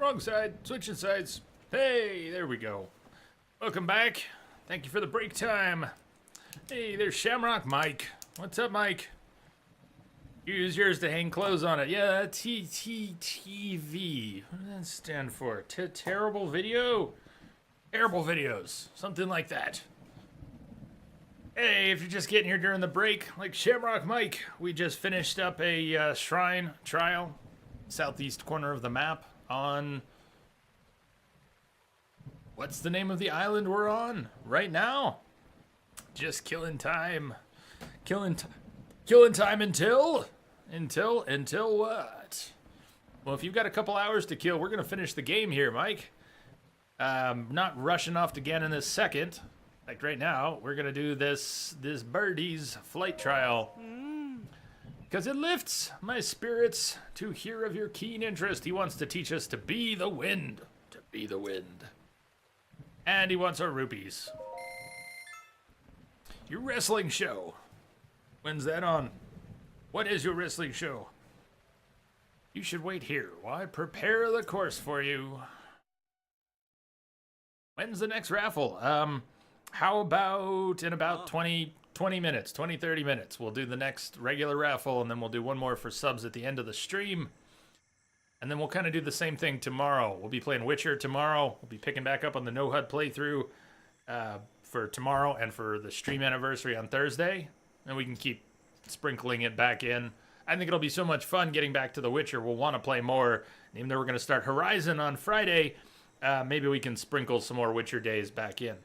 Wrong side. Switching sides. Hey, there we go. Welcome back. Thank you for the break time. Hey, there's Shamrock Mike. What's up, Mike? Use yours to hang clothes on it. Yeah, TTTV. What does that stand for? Terrible video? Terrible videos. Something like that. Hey, if you're just getting here during the break, like Shamrock Mike, we just finished up a shrine trial, southeast corner of the map on... What's the name of the island we're on right now? Just killing time. Killing time until what? Well, if you've got a couple hours to kill, we're going to finish the game here, Mike. Not rushing off to Ganon this second. Like right now, we're going to do this birdie's flight trial. Because it lifts my spirits to hear of your keen interest. He wants to teach us to be the wind. To be the wind. And he wants our rupees. Your wrestling show. When's that on? What is your wrestling show? You should wait here while I prepare the course for you. When's the next raffle? How about in about 20 minutes, 30 minutes. We'll do the next regular raffle, and then we'll do one more for subs at the end of the stream. And then we'll kind of do the same thing tomorrow. We'll be playing Witcher tomorrow. We'll be picking back up on the No HUD playthrough for tomorrow and for the stream anniversary on Thursday. And we can keep sprinkling it back in. I think it'll be so much fun getting back to the Witcher. We'll want to play more. And even though we're going to start Horizon on Friday, maybe we can sprinkle some more Witcher days back in.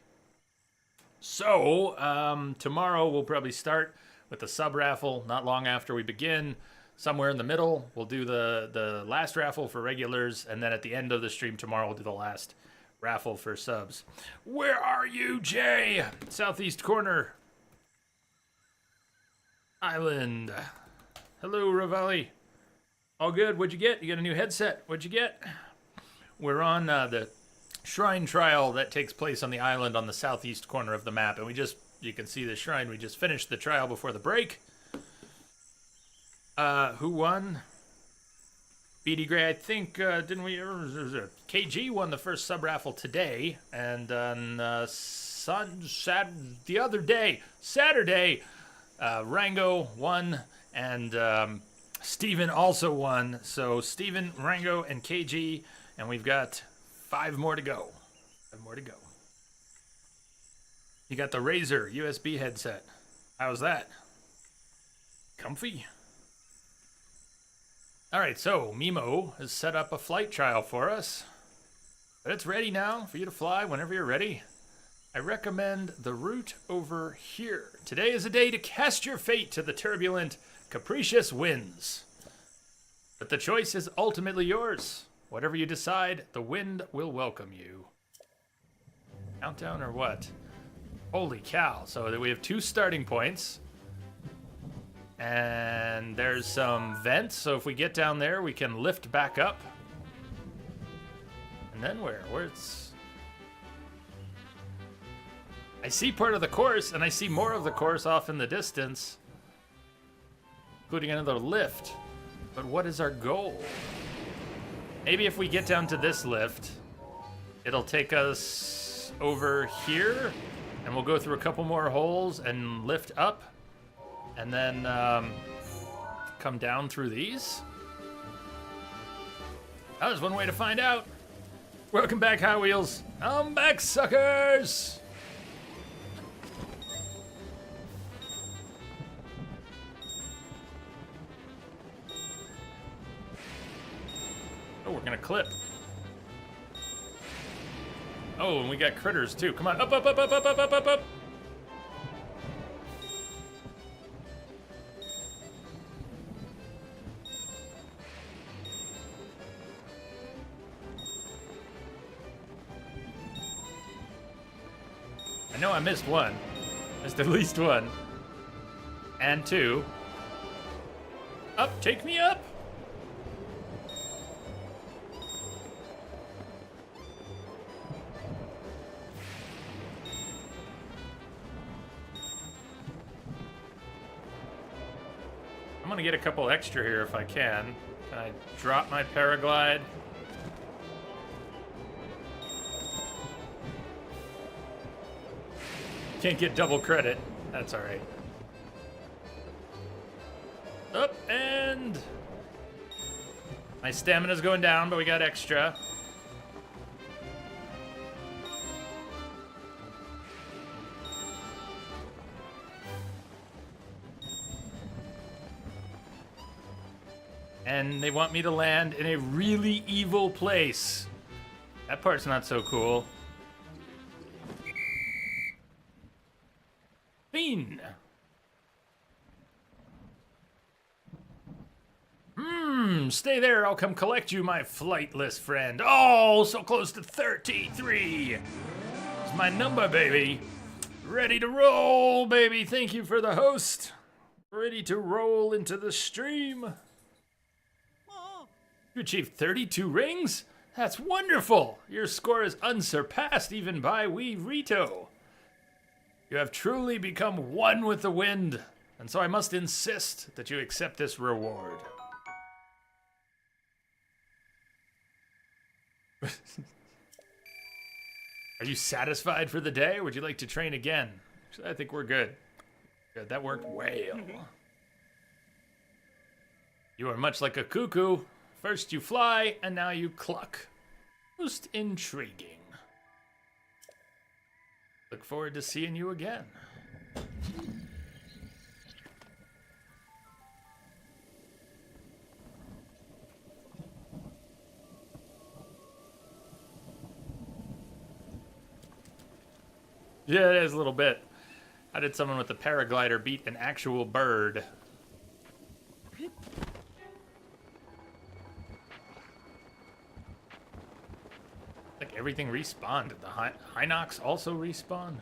So, tomorrow we'll probably start with the sub raffle, not long after we begin. Somewhere in the middle, we'll do the last raffle for regulars, and then at the end of the stream tomorrow, we'll do the last raffle for subs. Where are you, Jay? Southeast corner. Island. Hello, Ravelli. All good? What'd you get? You got a new headset. What'd you get? We're on the shrine trial that takes place on the island on the southeast corner of the map, and you can see the shrine. We just finished the trial before the break. Who won? BD Gray, I think, didn't we? KG won the first sub raffle today, and on the other day, Saturday, Rango won, and Steven also won. So Steven, Rango, and KG, and we've got 5 more to go. 5 more to go. You got the Razer USB headset. How's that? Comfy? Alright, so Mimo has set up a flight trial for us. But it's ready now for you to fly whenever you're ready. I recommend the route over here. Today is a day to cast your fate to the turbulent, capricious winds. But the choice is ultimately yours. Whatever you decide, the wind will welcome you. Countdown or what? Holy cow. So we have 2 starting points. And there's some vents, so if we get down there, we can lift back up. And then where? Where's... I see part of the course, and I see more of the course off in the distance, including another lift. But what is our goal? Maybe if we get down to this lift, it'll take us over here, and we'll go through a couple more holes and lift up. And then come down through these. That was one way to find out. Welcome back, High Wheels. I'm back, suckers! Oh, we're gonna clip. Oh, and we got critters too. Come on, up, up, up, up, up, up, up, up, up. I know I missed one. Missed at least one. And 2. Up, take me up! I'm gonna get a couple extra here if I can. Can I drop my paraglide? Can't get double credit. That's all right. Up, and my stamina's going down, but we got extra. And they want me to land in a really evil place. That part's not so cool. Fiend. Stay there. I'll come collect you, my flightless friend. Oh, so close to 33. It's my number, baby. Ready to roll, baby. Thank you for the host. Ready to roll into the stream. You achieved 32 rings? That's wonderful. Your score is unsurpassed even by wee Rito. You have truly become one with the wind, and so I must insist that you accept this reward. Are you satisfied for the day, or would you like to train again? I think we're good. Good, that worked well. You are much like a cuckoo. First you fly, and now you cluck. Most intriguing. Look forward to seeing you again. Yeah, it is a little bit. How did someone with a paraglider beat an actual bird? Like everything respawned. Did the Hinox also respawn?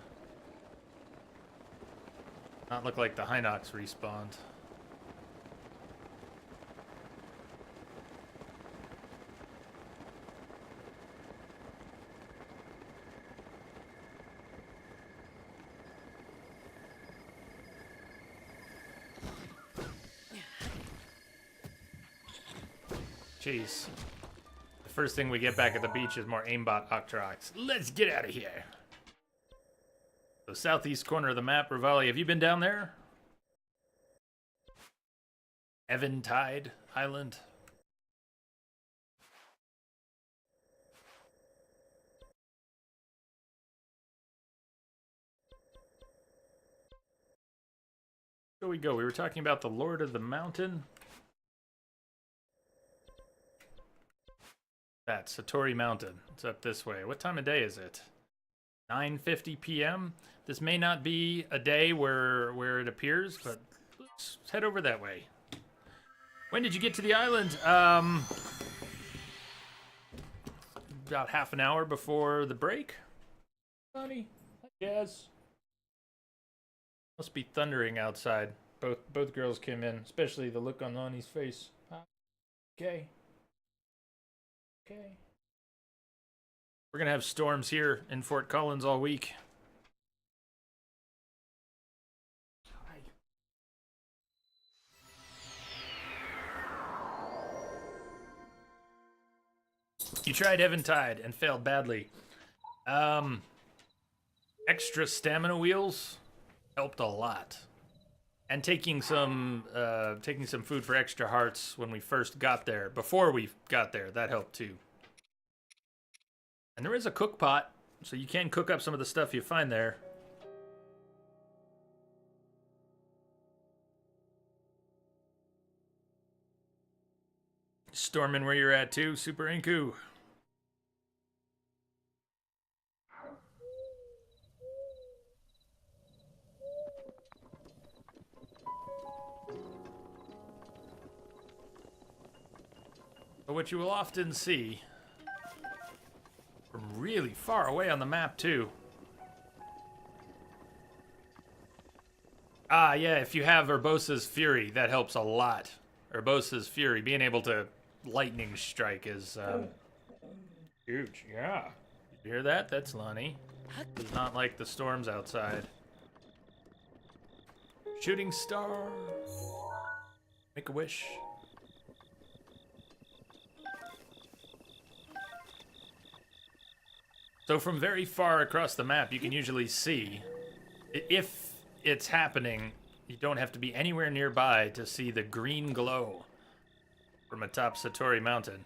Not look like the Hinox respawned. Jeez. The first thing we get back at the beach is more aimbot Octoroks. Let's get out of here. The southeast corner of the map, Rivali. Have you been down there? Eventide Island. Where we go? We were talking about the Lord of the Mountain. That's Satori Mountain. It's up this way. What time of day is it? 9:50 p.m. This may not be a day where it appears, but let's head over that way. When did you get to the island? About half an hour before the break. Honey, yes. Must be thundering outside. Both girls came in, especially the look on Lonnie's face. Okay. Okay. We're gonna have storms here in Fort Collins all week. Hi. You tried Eventide and failed badly. Extra stamina wheels helped a lot. And taking some food for extra hearts when we first got there, before we got there, that helped too. And there is a cook pot, so you can cook up some of the stuff you find there. Storming where you're at too, Super Inku. But what you will often see, from really far away on the map too. Ah, yeah, if you have Urbosa's Fury, that helps a lot. Urbosa's Fury, being able to lightning strike is huge. Yeah. You hear that? That's Lonnie. Does not like the storms outside. Shooting star. Make a wish. So from very far across the map, you can usually see If it's happening, you don't have to be anywhere nearby to see the green glow from atop Satori Mountain.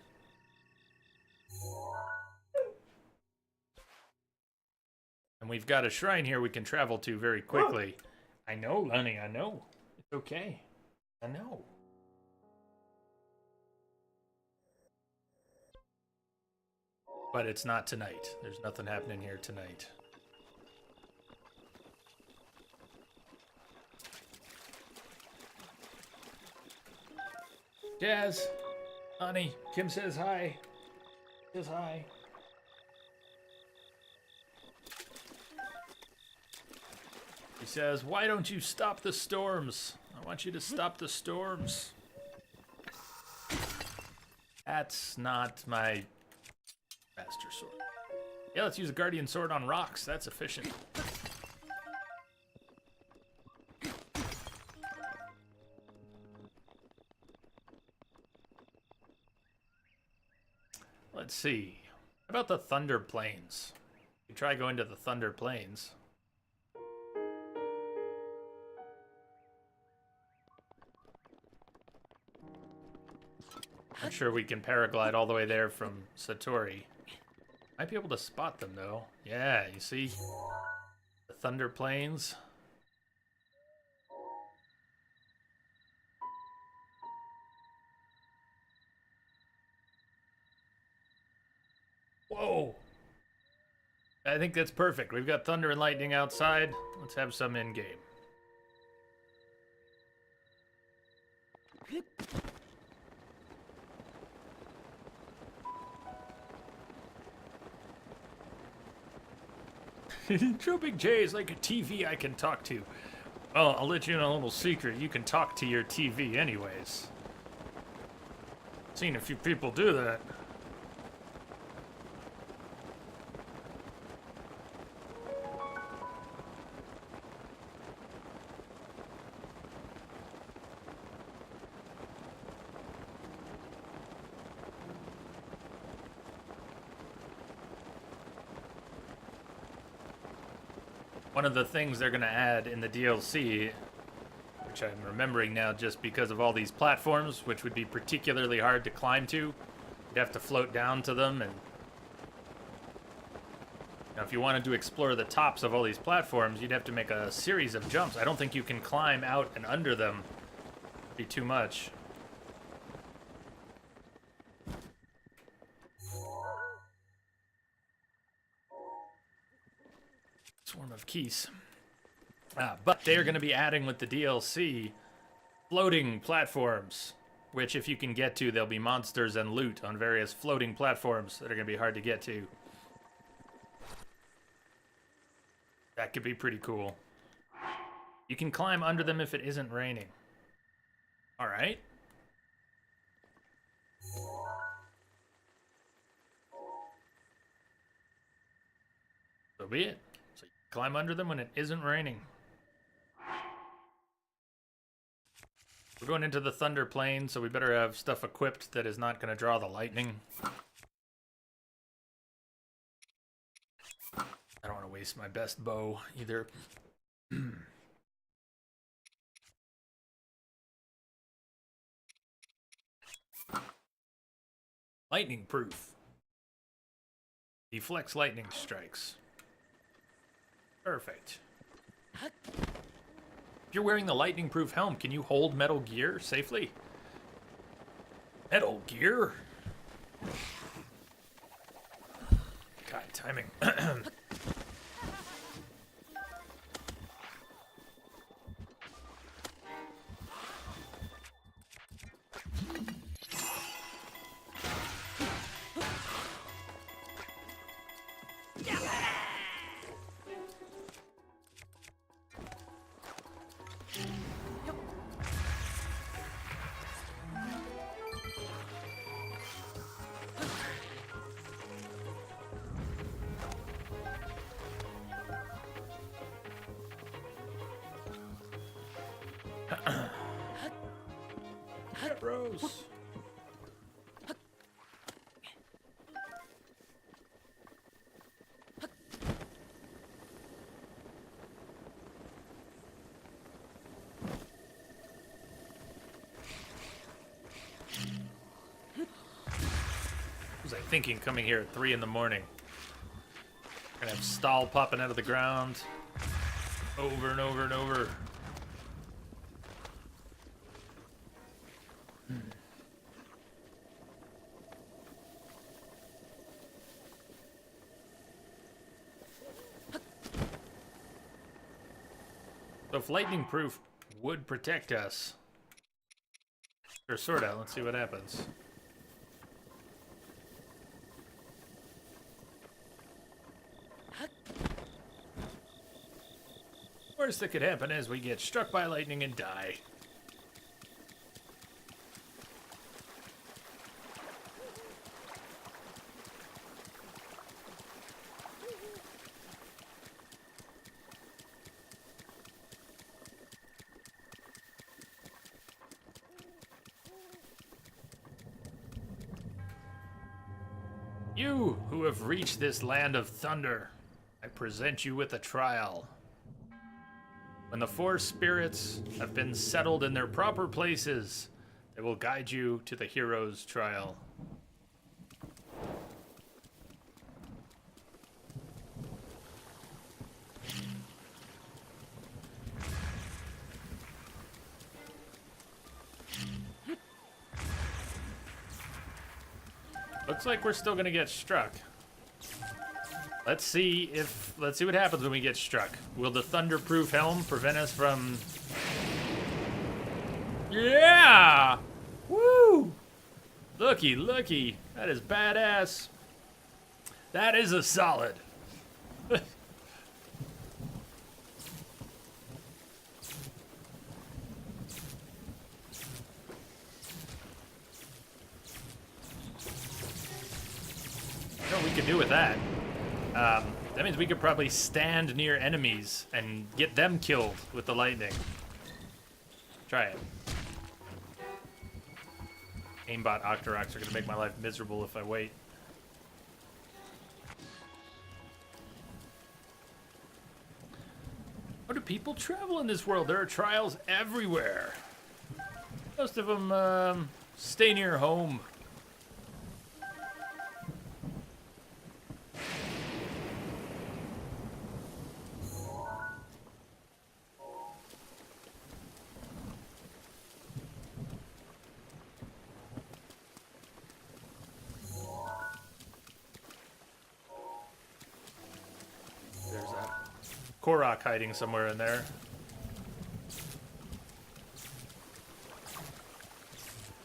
And we've got a shrine here we can travel to very quickly. I know, honey, I know. It's okay. I know. But it's not tonight. There's nothing happening here tonight. Jazz, honey, Kim says hi. Says hi. He says, why don't you stop the storms? I want you to stop the storms. That's not my master sword. Yeah, let's use a guardian sword on rocks. That's efficient. Let's see. How about the Thunder Plains? You try going to the Thunder Plains. I'm sure we can paraglide all the way there from Satori. Might be able to spot them, though. Yeah, you see? The Thunder Plains. Whoa! I think that's perfect. We've got thunder and lightning outside. Let's have some in-game. Tropic J is like a TV I can talk to. Well, I'll let you in a little secret. You can talk to your TV anyways. Seen a few people do that. One of the things they're going to add in the DLC, which I'm remembering now just because of all these platforms, which would be particularly hard to climb to. You'd have to float down to them, and now, if you wanted to explore the tops of all these platforms, you'd have to make a series of jumps. I don't think you can climb out and under them. It'd be too much. Swarm of keys. But they are going to be adding with the DLC floating platforms, which if you can get to, there'll be monsters and loot on various floating platforms that are going to be hard to get to. That could be pretty cool. You can climb under them if it isn't raining. All right. So be it. So you climb under them when it isn't raining. We're going into the Thunder Plain, so we better have stuff equipped that is not going to draw the lightning. I don't want to waste my best bow either. Lightning proof. Deflects lightning strikes. Perfect. If you're wearing the lightning proof helm, can you hold Metal Gear safely? Metal Gear? God, timing. Rose. was I thinking coming here at 3 in the morning? Gonna have stall popping out of the ground over and over and over. So if lightning proof would protect us, or sort of, let's see what happens. Worst that could happen is we get struck by lightning and die. You who have reached this land of thunder, I present you with a trial. When the four spirits have been settled in their proper places, they will guide you to the hero's trial. Looks like we're still gonna get struck. Let's see what happens when we get struck. Will the thunderproof helm prevent us from... Yeah! Woo! Looky, looky. That is badass. That is a solid. What we could do with that. That means we could probably stand near enemies and get them killed with the lightning. Try it. Aimbot Octoroks are gonna make my life miserable if I wait. How do people travel in this world? There are trials everywhere. Most of them stay near home. Korok hiding somewhere in there.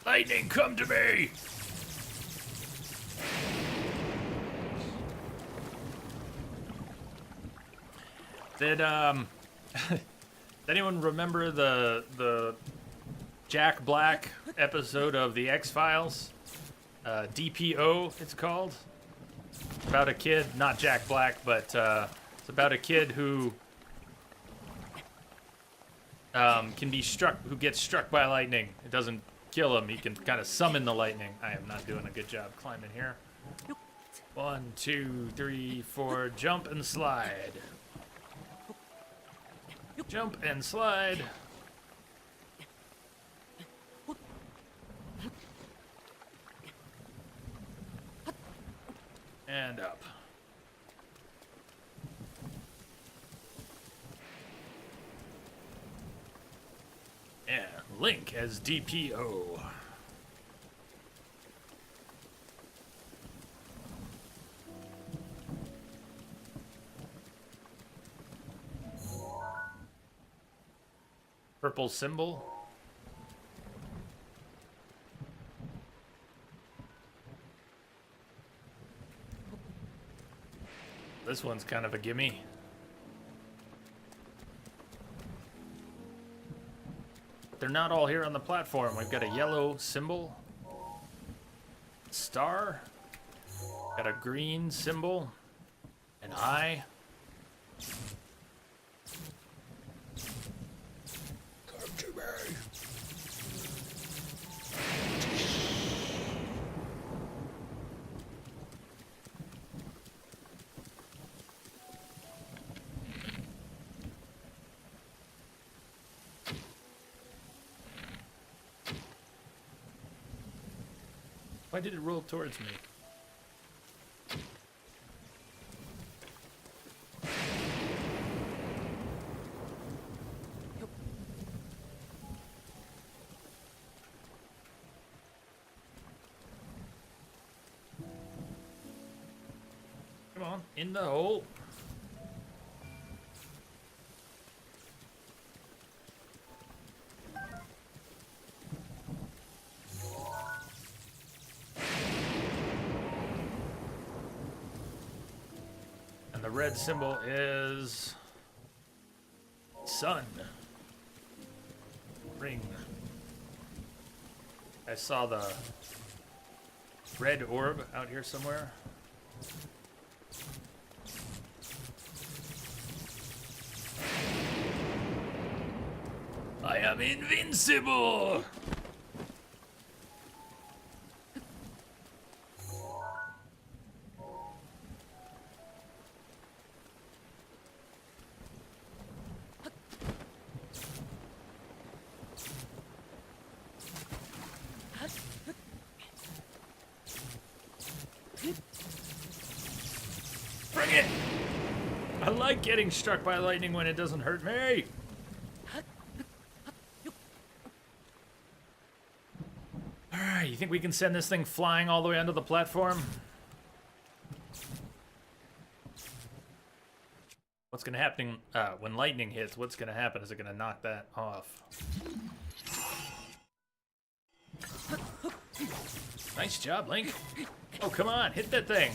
Lightning, come to me! Did anyone remember the Jack Black episode of the X-Files? DPO, it's called. About a kid, not Jack Black, but it's about a kid who can be struck, who gets struck by lightning. It doesn't kill him. He can kind of summon the lightning. I am not doing a good job climbing here. 1, 2, 3, 4. Jump and slide. Jump and slide. And up. And Link as DPO. Purple symbol. This one's kind of a gimme. They're not all here on the platform. We've got a yellow symbol. Star. Got a green symbol. An eye. Come to me. Why did it roll towards me? Down in the hole. And the red symbol is sun. Ring. I saw the red orb out here somewhere. I am invincible! Bring it! I like getting struck by lightning when it doesn't hurt me. Alright, you think we can send this thing flying all the way onto the platform? What's gonna happen when lightning hits? What's gonna happen? Is it gonna knock that off? Nice job, Link. Oh, come on, hit that thing.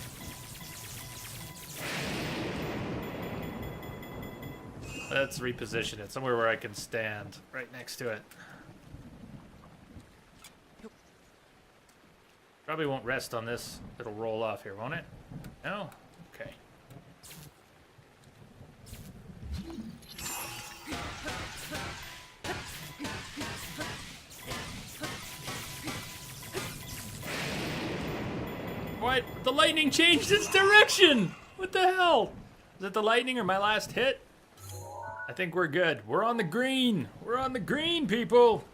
Let's reposition it somewhere where I can stand right next to it. Probably won't rest on this. It'll roll off here, won't it? No? Okay. What? The lightning changed its direction! What the hell? Is it the lightning or my last hit? I think we're good. We're on the green. We're on the green, people.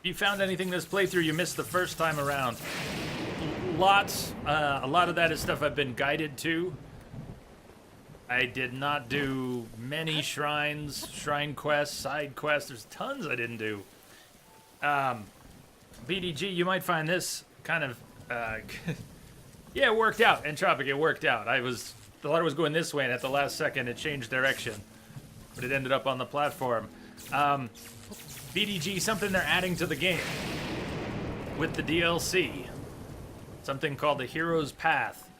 If you found anything this playthrough you missed the first time around, lots. A lot of that is stuff I've been guided to. I did not do many shrines, shrine quests, side quests. There's tons I didn't do. BDG, you might find this kind of, yeah, it worked out. Entropic, it worked out. I thought it was going this way, and at the last second, it changed direction. But it ended up on the platform. BDG, something they're adding to the game with the DLC. Something called the Hero's Path.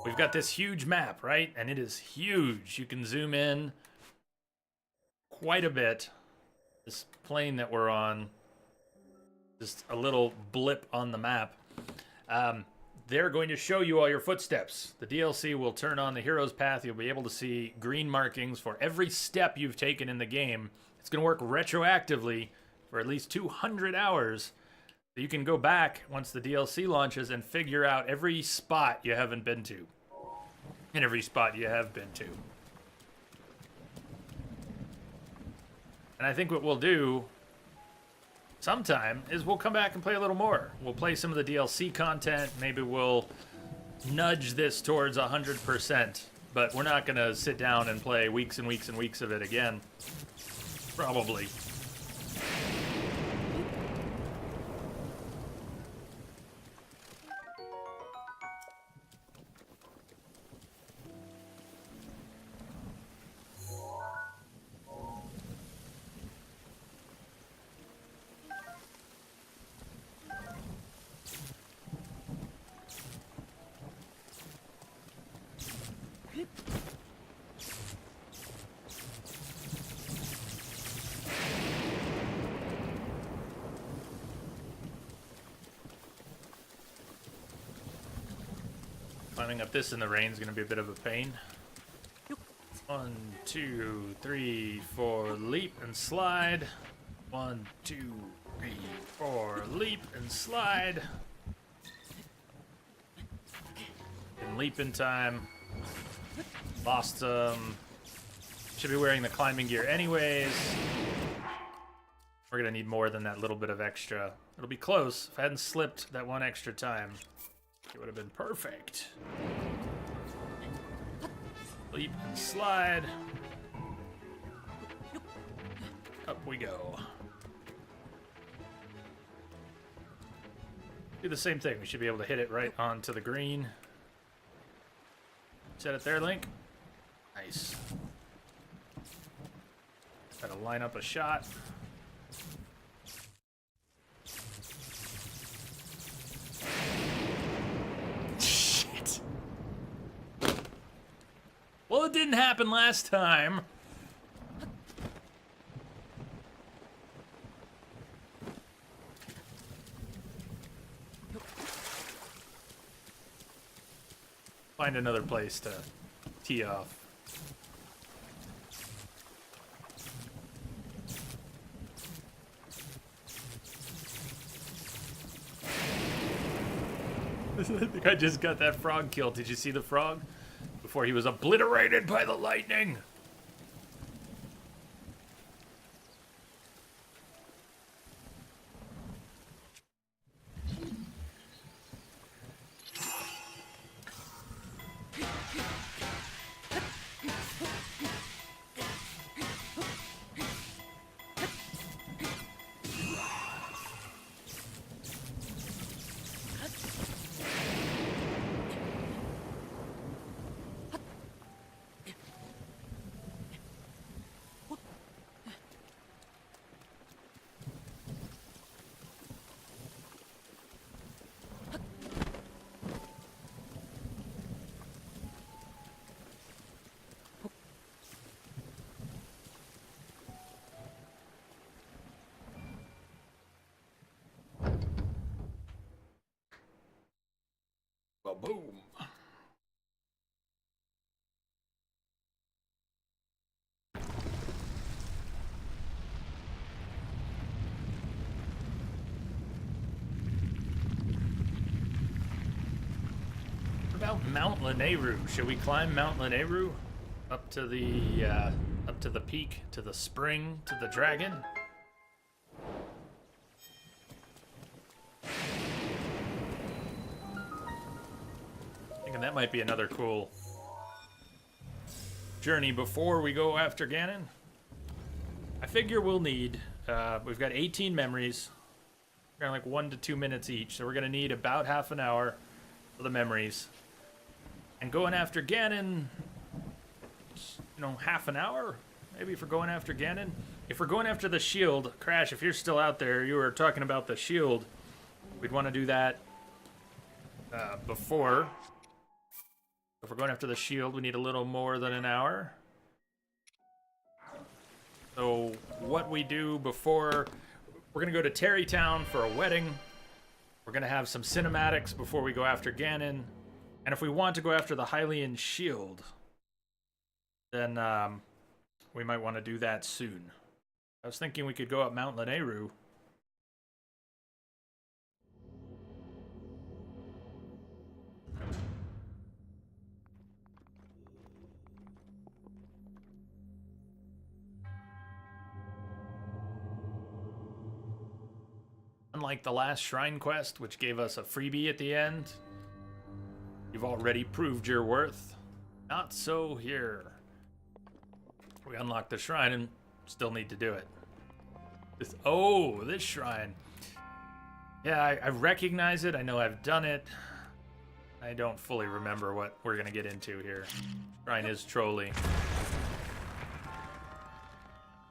We've got this huge map, right? And it is huge. You can zoom in quite a bit. This plane that we're on, just a little blip on the map. They're going to show you all your footsteps. The DLC will turn on the Hero's Path. You'll be able to see green markings for every step you've taken in the game. It's going to work retroactively for at least 200 hours. So you can go back once the DLC launches and figure out every spot you haven't been to. And every spot you have been to. And I think what we'll do sometime is we'll come back and play a little more. We'll play some of the DLC content. Maybe we'll nudge this towards 100%. But we're not going to sit down and play weeks and weeks and weeks of it again. Probably. Climbing up this in the rain is going to be a bit of a pain. 1, 2, 3, 4, leap and slide. 1, 2, 3, 4, leap and slide. In leaping time. Lost should be wearing the climbing gear anyways. We're going to need more than that little bit of extra. It'll be close. If I hadn't slipped that one extra time, it would have been perfect. Leap and slide. Up we go. Do the same thing. We should be able to hit it right onto the green. Set it there, Link. Nice. Gotta line up a shot. Shit. Well, it didn't happen last time. Find another place to tee off. I think I just got that frog killed. Did you see the frog? Before he was obliterated by the lightning. Well, boom. What about Mount Lanayru? Should we climb Mount Lanayru up to the peak, to the spring, to the dragon? Thinking that might be another cool journey before we go after Ganon. I figure we'll need, we've got 18 memories. We're gonna like 1 to 2 minutes each, so we're gonna need about half an hour for the memories. And going after Ganon, you know, half an hour, maybe, for going after Ganon. If we're going after the shield, Crash, if you're still out there, you were talking about the shield. We'd want to do that before. If we're going after the shield, we need a little more than an hour. So what we do before, we're going to go to Terrytown for a wedding. We're going to have some cinematics before we go after Ganon. And if we want to go after the Hylian shield, then we might want to do that soon. I was thinking we could go up Mount Lanayru. Unlike the last shrine quest, which gave us a freebie at the end, you've already proved your worth. Not so here. We unlocked the shrine and still need to do it. This shrine. Yeah, I recognize it. I know I've done it. I don't fully remember what we're going to get into here. Shrine is trolly.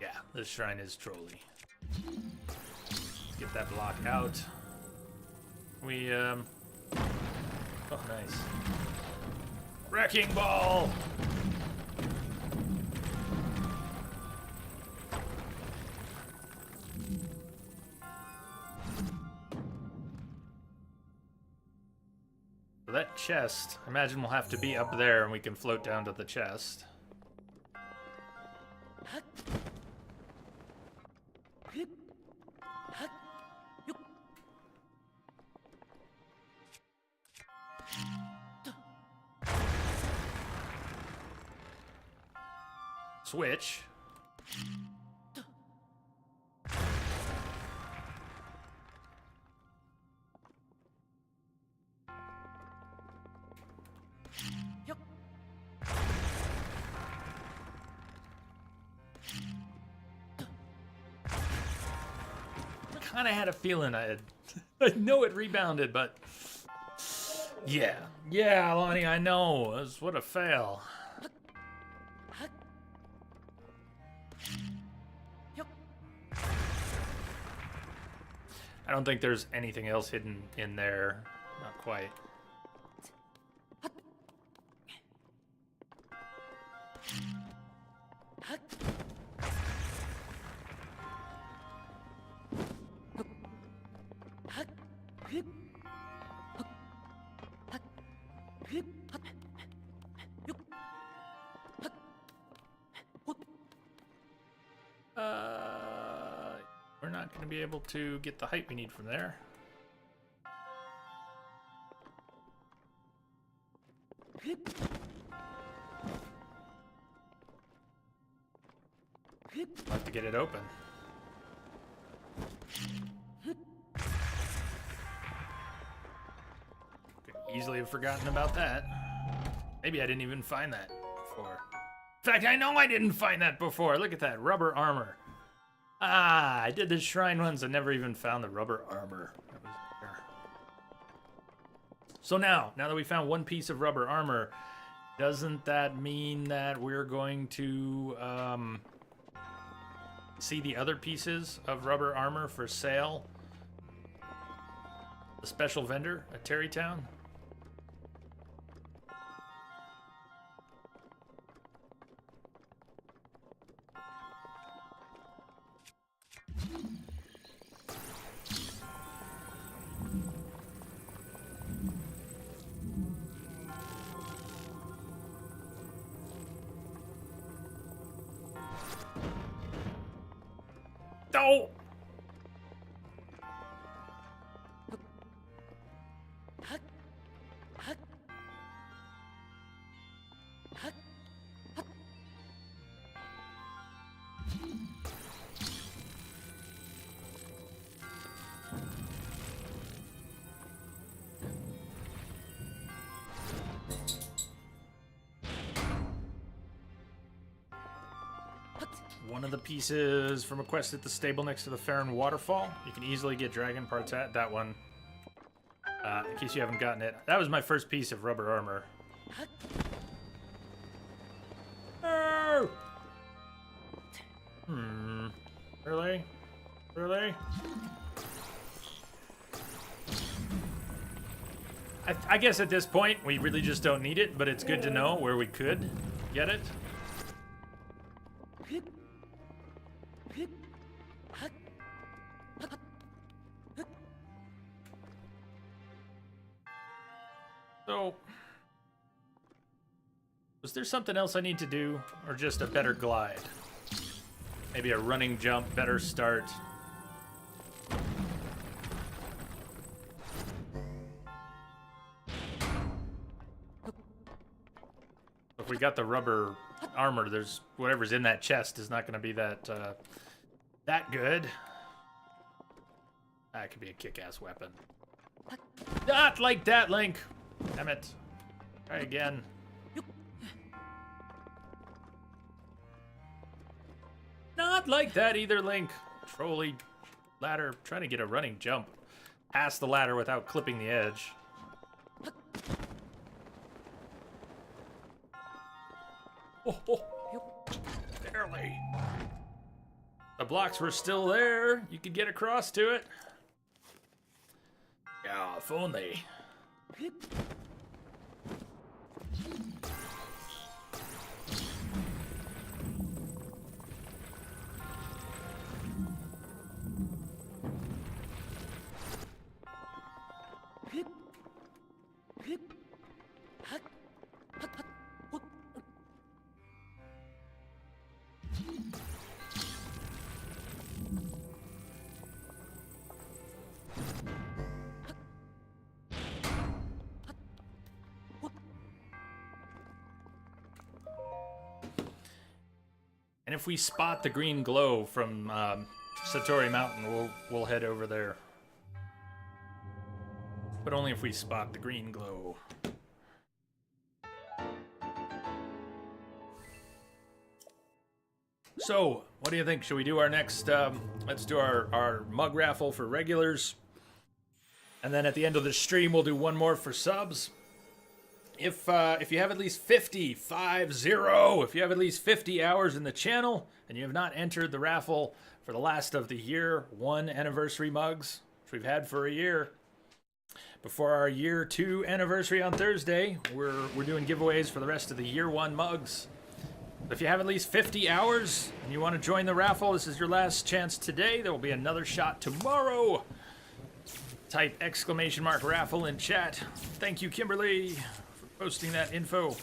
Yeah, this shrine is trolly. Get that block out. We, oh, nice. Wrecking ball! So that chest, I imagine we'll have to be up there and we can float down to the chest. Switch. kind of had a feeling I know it rebounded, but yeah. Yeah, Lonnie, I know. What a fail. I don't think there's anything else hidden in there. Not quite. We're not going to be able to get the height we need from there. We'll have to get it open. Could easily have forgotten about that. Maybe I didn't even find that before. In fact, I know I didn't find that before. Look at that, rubber armor. Ah, I did the shrine ones. I never even found the rubber armor. That was there. So now that we found one piece of rubber armor, doesn't that mean that we're going to see the other pieces of rubber armor for sale? The special vendor at Terrytown? No! One of the pieces from a quest at the stable next to the Farron Waterfall. You can easily get dragon parts at that one. In case you haven't gotten it. That was my first piece of rubber armor. Oh! Really? Really? I guess at this point, we really just don't need it, but it's good to know where we could get it. So, was there something else I need to do, or just a better glide? Maybe a running jump, better start. If we got the rubber armor, there's whatever's in that chest is not going to be that that good. That could be a kick-ass weapon. Not like that, Link. Damn it. Try again. Not like that either, Link. Trolley ladder. Trying to get a running jump past the ladder without clipping the edge. Oh, barely. The blocks were still there. You could get across to it. Yeah, if only. And if we spot the green glow from Satori Mountain, we'll head over there. But only if we spot the green glow. So, what do you think? Should we do our next, let's do our mug raffle for regulars. And then at the end of the stream, we'll do one more for subs. If you have at least 50 hours in the channel, and you have not entered the raffle for the last of the year 1 anniversary mugs, which we've had for a year, before our year 2 anniversary on Thursday, we're doing giveaways for the rest of the year 1 mugs. If you have at least 50 hours and you want to join the raffle, this is your last chance today. There will be another shot tomorrow. Type exclamation mark raffle in chat. Thank you, Kimberly, for posting that info.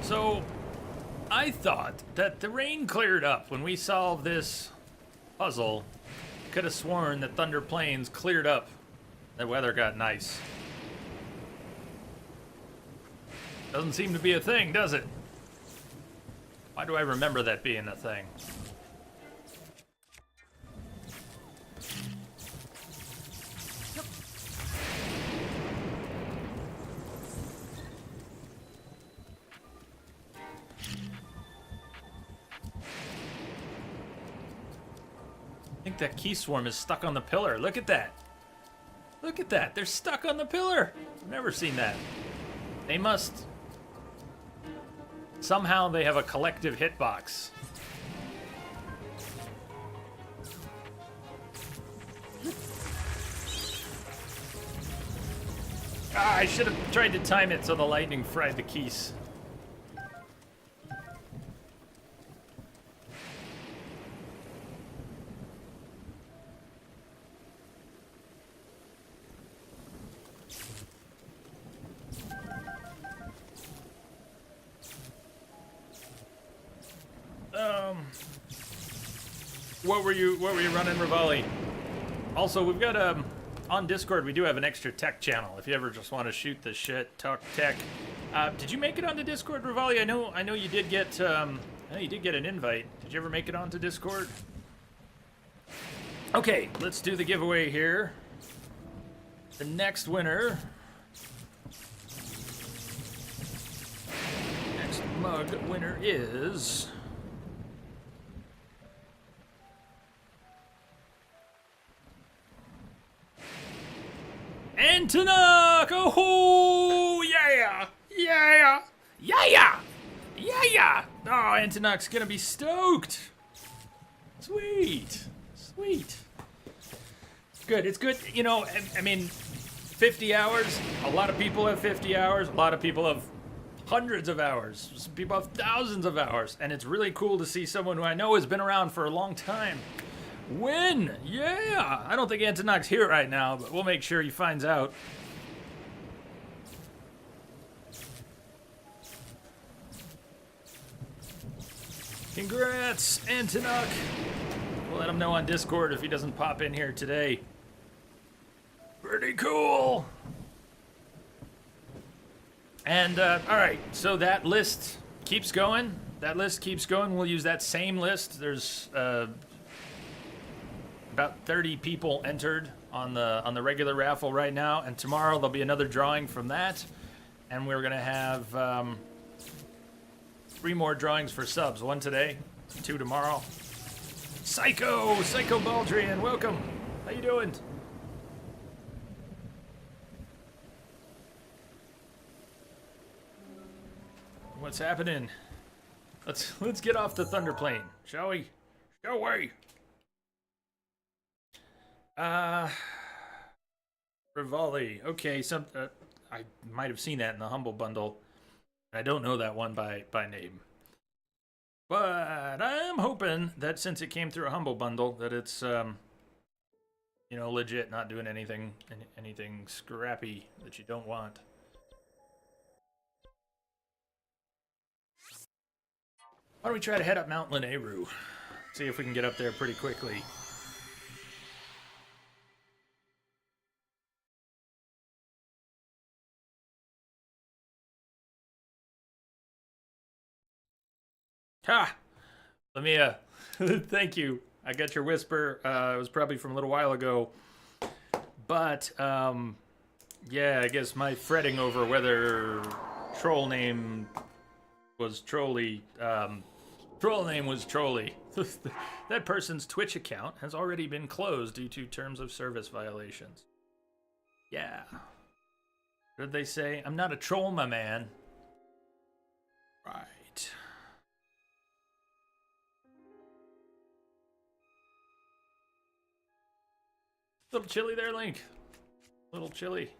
So, I thought that the rain cleared up when we solved this puzzle. Could have sworn that Thunder Plains cleared up. The weather got nice. Doesn't seem to be a thing, does it? Why do I remember that being a thing? I think that key swarm is stuck on the pillar. Look at that. Look at that. They're stuck on the pillar. I've never seen that. They must... Somehow they have a collective hitbox. Ah, I should have tried to time it so the lightning fried the keys. What were you running, Rivali? Also, we've got on Discord we do have an extra tech channel. If you ever just want to shoot the shit, talk tech. Did you make it onto Discord, Rivali? I know you did get an invite. Did you ever make it onto Discord? Okay, let's do the giveaway here. The next winner. Next mug winner is Antonuk! Oh, yeah! Yeah! Yeah! Yeah! Oh, Antonuk's gonna be stoked! Sweet! Sweet. Good, it's good. You know, I mean, 50 hours, a lot of people have 50 hours, a lot of people have hundreds of hours, some people have thousands of hours, and it's really cool to see someone who I know has been around for a long time win! Yeah! I don't think Antonuk's here right now, but we'll make sure he finds out. Congrats, Antonuk! We'll let him know on Discord if he doesn't pop in here today. Pretty cool! And, alright, so that list keeps going. That list keeps going. We'll use that same list. There's, about 30 people entered on the regular raffle right now, and tomorrow there'll be another drawing from that, and we're gonna have 3 more drawings for subs. 1 today, 2 tomorrow. Psycho Baldrian, welcome. How you doing? What's happening? Let's get off the Thunder Plane, shall we? Shall we? Rivali. Okay, I might have seen that in the Humble Bundle. I don't know that one by name. But I'm hoping that since it came through a Humble Bundle, that it's, you know, legit, not doing anything scrappy that you don't want. Why don't we try to head up Mount Lanayru? See if we can get up there pretty quickly. Ha! Let me, thank you. I got your whisper. It was probably from a little while ago. But, yeah, I guess my fretting over whether troll name was Trolly. Troll name was Trolly. That person's Twitch account has already been closed due to terms of service violations. Yeah. What did they say? I'm not a troll, my man. Right. Little chilly there, Link. Little chilly.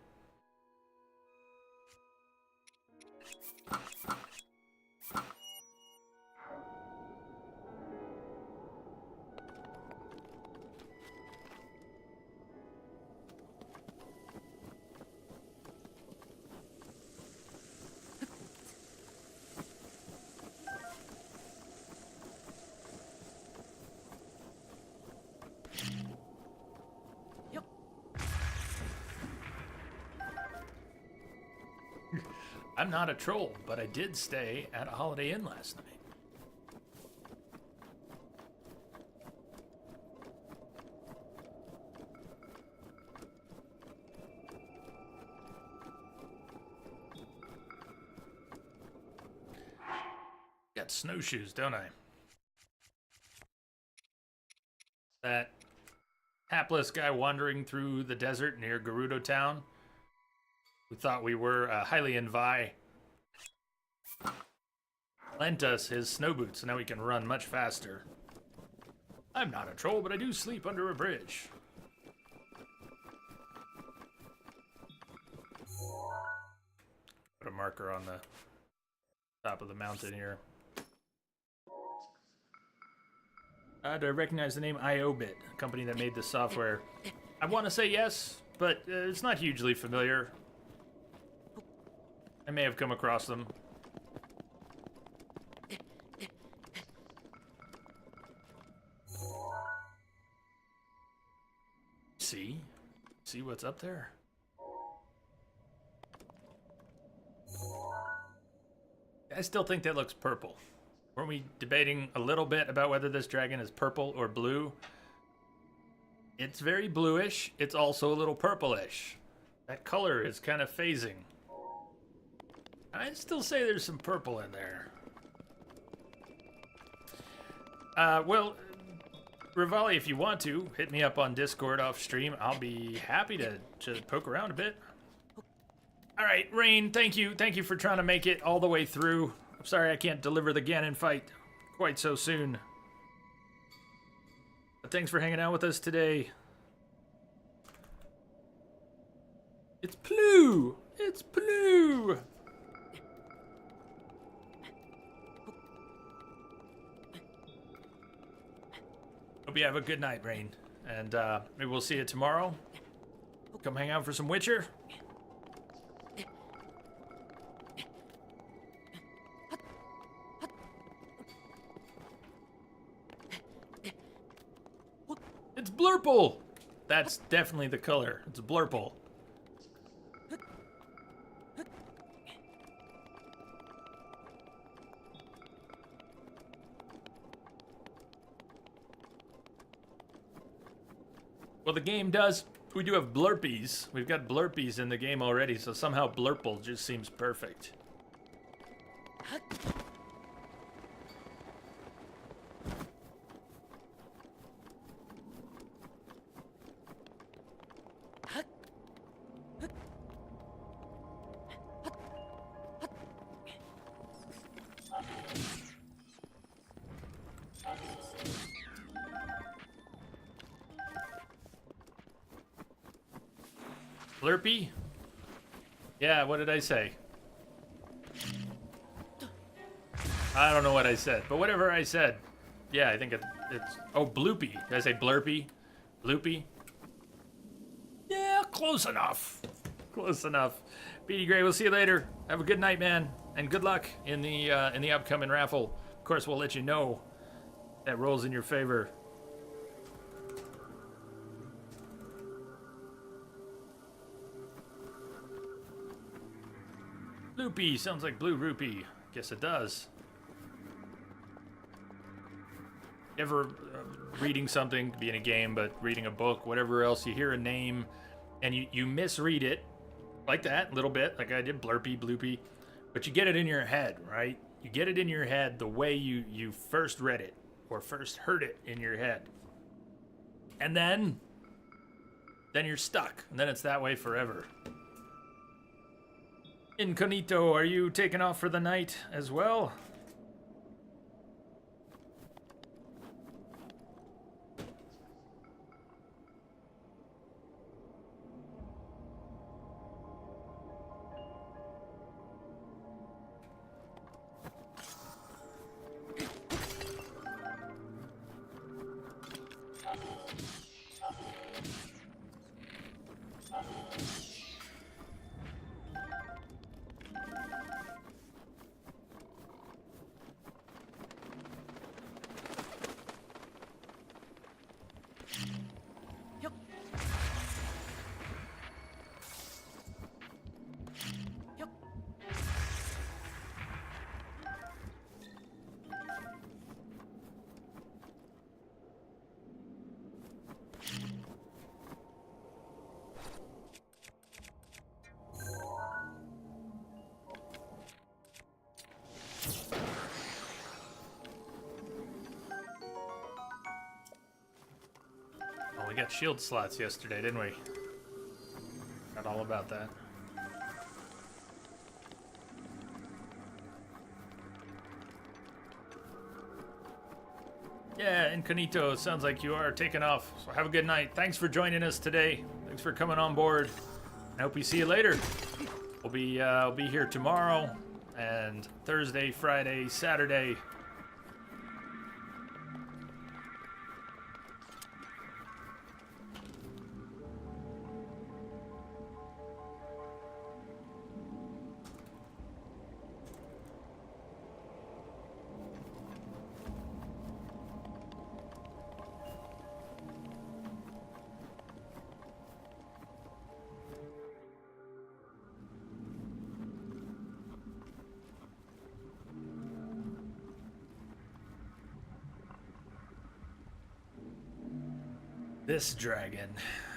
I'm not a troll, but I did stay at a Holiday Inn last night. Got snowshoes, don't I? That hapless guy wandering through the desert near Gerudo Town, who thought we were highly envy, lent us his snow boots, so now we can run much faster. I'm not a troll, but I do sleep under a bridge. Put a marker on the top of the mountain here. Do I recognize the name IOBit, a company that made this software? I want to say yes, but it's not hugely familiar. I may have come across them. See what's up there? I still think that looks purple. Weren't we debating a little bit about whether this dragon is purple or blue? It's very bluish. It's also a little purplish. That color is kind of phasing. I'd still say there's some purple in there. Well, Rivali, if you want to, hit me up on Discord off stream. I'll be happy to poke around a bit. All right, Rain, thank you. Thank you for trying to make it all the way through. I'm sorry I can't deliver the Ganon fight quite so soon. But thanks for hanging out with us today. It's Ploo! It's Ploo! Hope you have a good night, Rain. And maybe we'll see you tomorrow. Come hang out for some Witcher. It's Blurple! That's definitely the color. It's Blurple. Well, the game does. We do have blurpies. We've got blurpies in the game already, so somehow Blurple just seems perfect. Blurpy? Yeah, what did I say? I don't know what I said, but whatever I said. Yeah, I think it's oh, Bloopy. Did I say Blurpy? Bloopy? Yeah, close enough. Close enough. Beady Gray, we'll see you later. Have a good night, man, and good luck in the upcoming raffle. Of course, we'll let you know that rolls in your favor. Loopy sounds like Blue Rupee. Guess it does. Ever reading something, could be in a game, but reading a book, whatever else, you hear a name and you misread it like that a little bit, like I did, Blurpy, Bloopy, but you get it in your head, right? You get it in your head the way you first read it or first heard it in your head. And then you're stuck. And then it's that way forever. Incognito, are you taking off for the night as well? We got shield slots yesterday, didn't we? Not all about that. Yeah, Incognito, sounds like you are taking off. So have a good night. Thanks for joining us today. Thanks for coming on board. I hope we see you later. I'll be here tomorrow and Thursday, Friday, Saturday. This dragon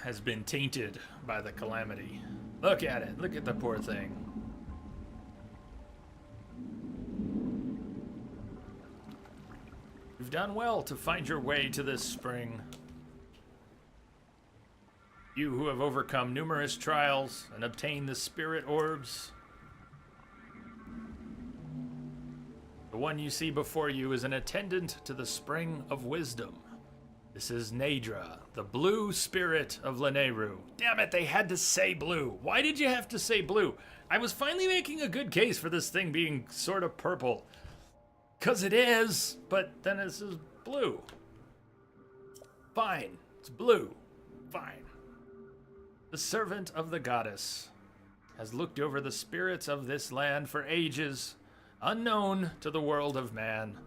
has been tainted by the calamity. Look at it. Look at the poor thing. You've done well to find your way to this spring. You who have overcome numerous trials and obtained the spirit orbs. The one you see before you is an attendant to the Spring of Wisdom. This is Nadra, the blue spirit of Lanayru. Damn it, they had to say blue. Why did you have to say blue? I was finally making a good case for this thing being sort of purple. 'Cause it is, but then this is blue. Fine, it's blue. Fine. The servant of the goddess has looked over the spirits of this land for ages, unknown to the world of man.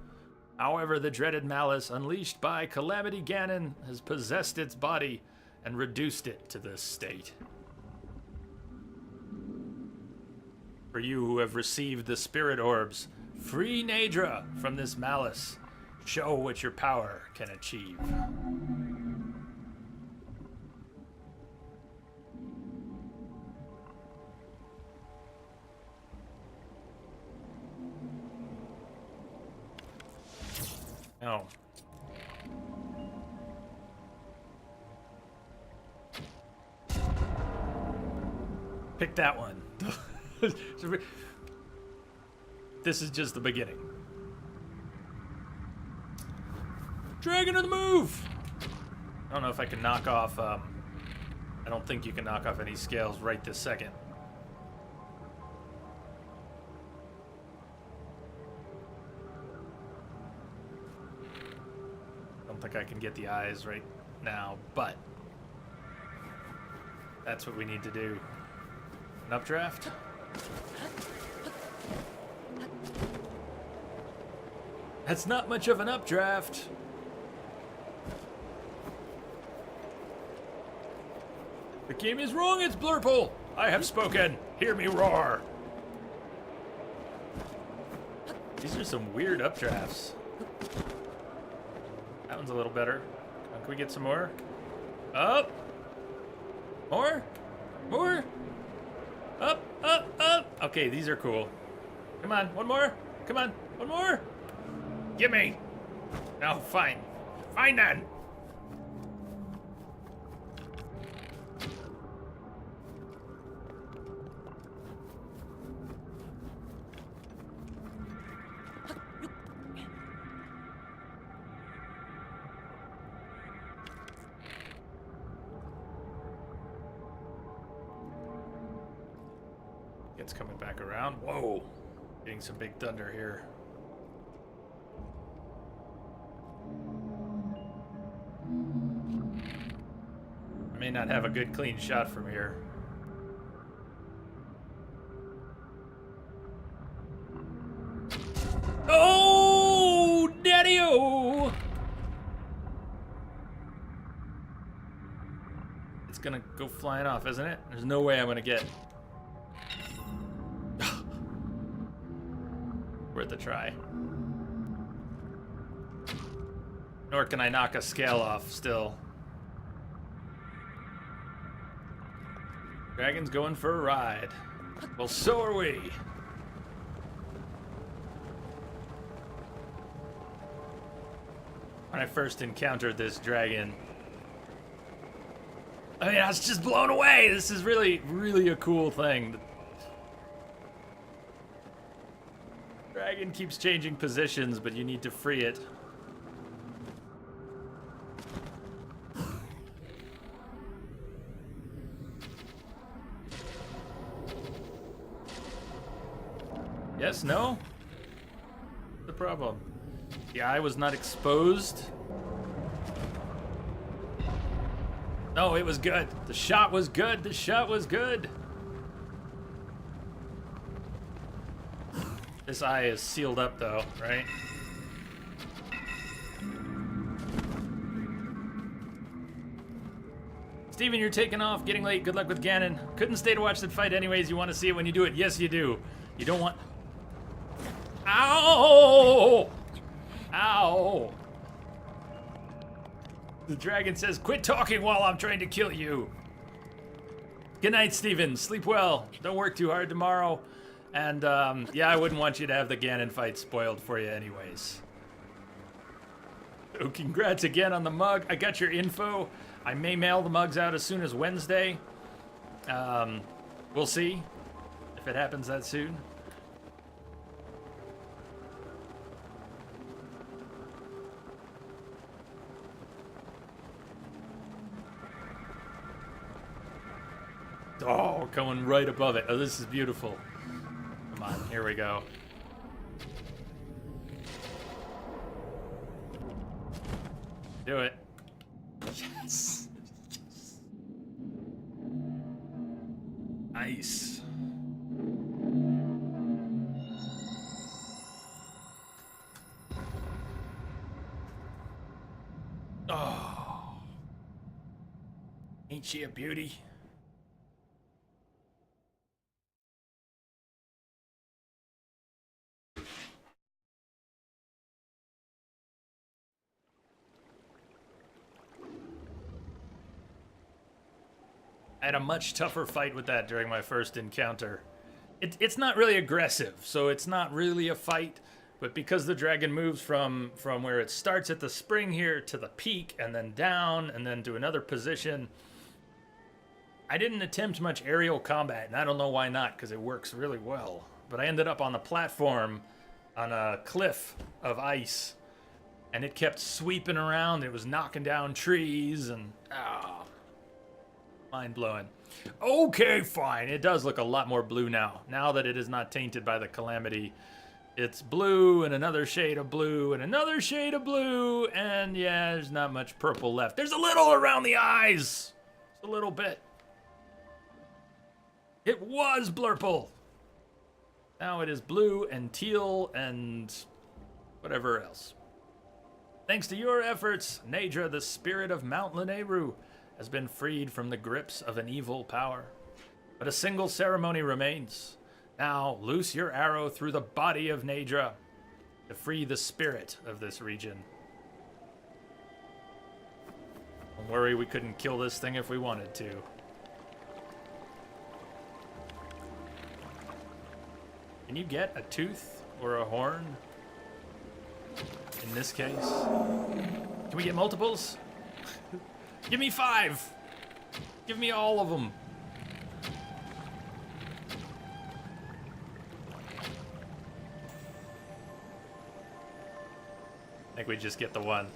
However, the dreaded malice unleashed by Calamity Ganon has possessed its body and reduced it to this state. For you who have received the spirit orbs, free Nadra from this malice. Show what your power can achieve. Oh. Pick that one. This is just the beginning. Dragon on the move! I don't know if I can knock off, I don't think you can knock off any scales right this second. Think I can get the eyes right now, but that's what we need to do. An updraft? That's not much of an updraft. The game is wrong, it's Blurple. I have spoken. Hear me roar. These are some weird updrafts. That one's a little better. Can we get some more? Up! More? More? Up, up, up! Okay, these are cool. Come on, one more. Come on. One more? Gimme! No, fine. Fine then! It's coming back around. Whoa! Getting some big thunder here. I may not have a good clean shot from here. Oh, daddy-o! It's gonna go flying off, isn't it? There's no way I'm gonna get... Worth a try. Nor can I knock a scale off still. Dragon's going for a ride. Well, so are we. When I first encountered this dragon, I mean, I was just blown away. This is really, really a cool thing. The dragon keeps changing positions, but you need to free it. Yes, no? What's the problem? The eye was not exposed? No, it was good. The shot was good. The shot was good. This eye is sealed up though, right? Steven, you're taking off. Getting late. Good luck with Ganon. Couldn't stay to watch that fight anyways. You want to see it when you do it? Yes, you do. You don't want... Ow! Ow! The dragon says, quit talking while I'm trying to kill you. Good night, Steven. Sleep well. Don't work too hard tomorrow. And, yeah, I wouldn't want you to have the Ganon fight spoiled for you anyways. So congrats again on the mug. I got your info. I may mail the mugs out as soon as Wednesday. We'll see if it happens that soon. Oh, we're coming right above it. Oh, this is beautiful. Come on, here we go. Do it. Yes. Yes. Nice. Oh. Ain't she a beauty? I had a much tougher fight with that during my first encounter. It's not really aggressive, so it's not really a fight, but because the dragon moves from where it starts at the spring here to the peak, and then down, and then to another position, I didn't attempt much aerial combat, and I don't know why not, because it works really well. But I ended up on the platform on a cliff of ice, and it kept sweeping around. It was knocking down trees, and... mind-blowing. Okay, fine. It does look a lot more blue now. Now that it is not tainted by the calamity. It's blue and another shade of blue and another shade of blue. And yeah, there's not much purple left. There's a little around the eyes. Just a little bit. It was blurple. Now it is blue and teal and whatever else. Thanks to your efforts, Naedra, the spirit of Mount Lanayru, has been freed from the grips of an evil power. But a single ceremony remains. Now, loose your arrow through the body of Naedra to free the spirit of this region. Don't worry, we couldn't kill this thing if we wanted to. Can you get a tooth or a horn in this case. Can we get multiples? Give me 5! Give me all of them. I think we just get the 1.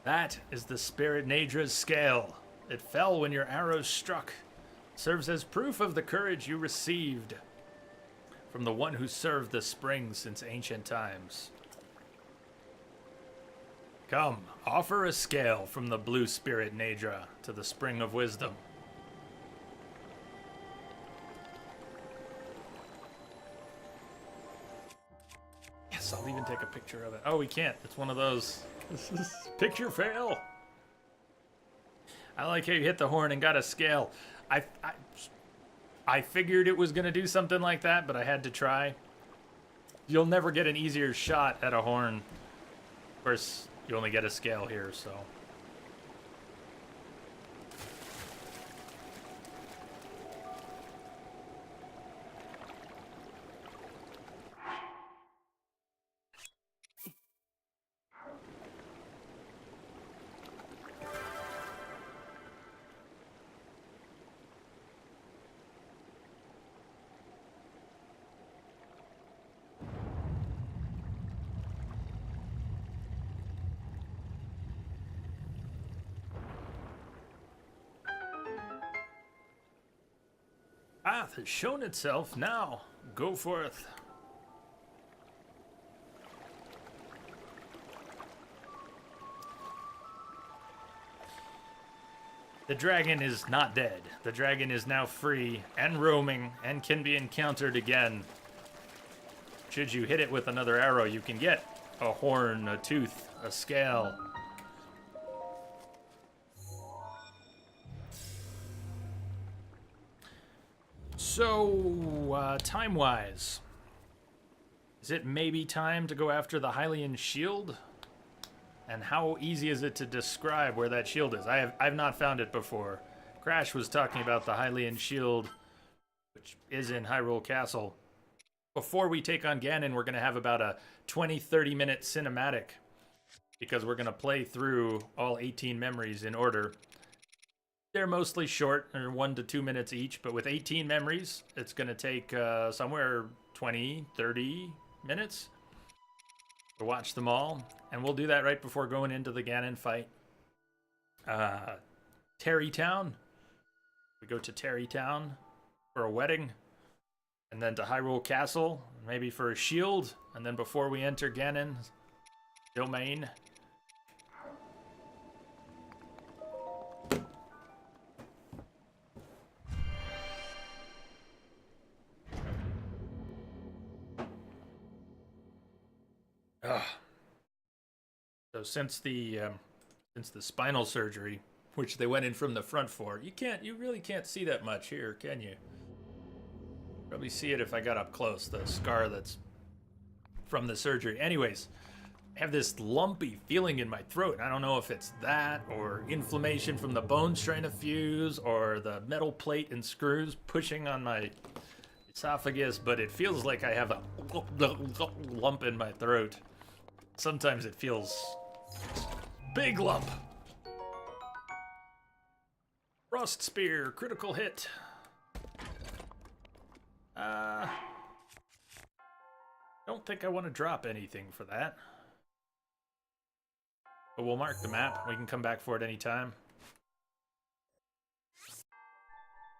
That is the Spirit Nadra's scale. It fell when your arrows struck. Serves as proof of the courage you received from the one who served the spring since ancient times. Come, offer a scale from the blue Spirit Nadra to the spring of wisdom. Yes, I'll even take a picture of it. Oh, we can't. It's one of those. This is picture fail. I like how you hit the horn and got a scale. I figured it was going to do something like that, but I had to try. You'll never get an easier shot at a horn. Of course, you only get a scale here, so. Path has shown itself. Now, go forth. The dragon is not dead. The dragon is now free and roaming and can be encountered again. Should you hit it with another arrow, you can get a horn, a tooth, a scale. So, time-wise, is it maybe time to go after the Hylian shield? And how easy is it to describe where that shield is? I've not found it before. Crash was talking about the Hylian shield, which is in Hyrule Castle. Before we take on Ganon, we're going to have about a 20-30 minute cinematic, because we're going to play through all 18 memories in order. They're mostly short, or 1 to 2 minutes each, but with 18 memories, it's going to take somewhere 20, 30 minutes to watch them all. And we'll do that right before going into the Ganon fight. Terrytown. We go to Terrytown for a wedding. And then to Hyrule Castle, maybe for a shield. And then before we enter Ganon's domain. So since the spinal surgery, which they went in from the front for, you really can't see that much here, can you? Probably see it if I got up close, the scar that's from the surgery. Anyways, I have this lumpy feeling in my throat. I don't know if it's that or inflammation from the bones trying to fuse or the metal plate and screws pushing on my esophagus, but it feels like I have a lump in my throat. Sometimes it feels big lump. Frost Spear, critical hit. Don't think I want to drop anything for that. But we'll mark the map. We can come back for it anytime.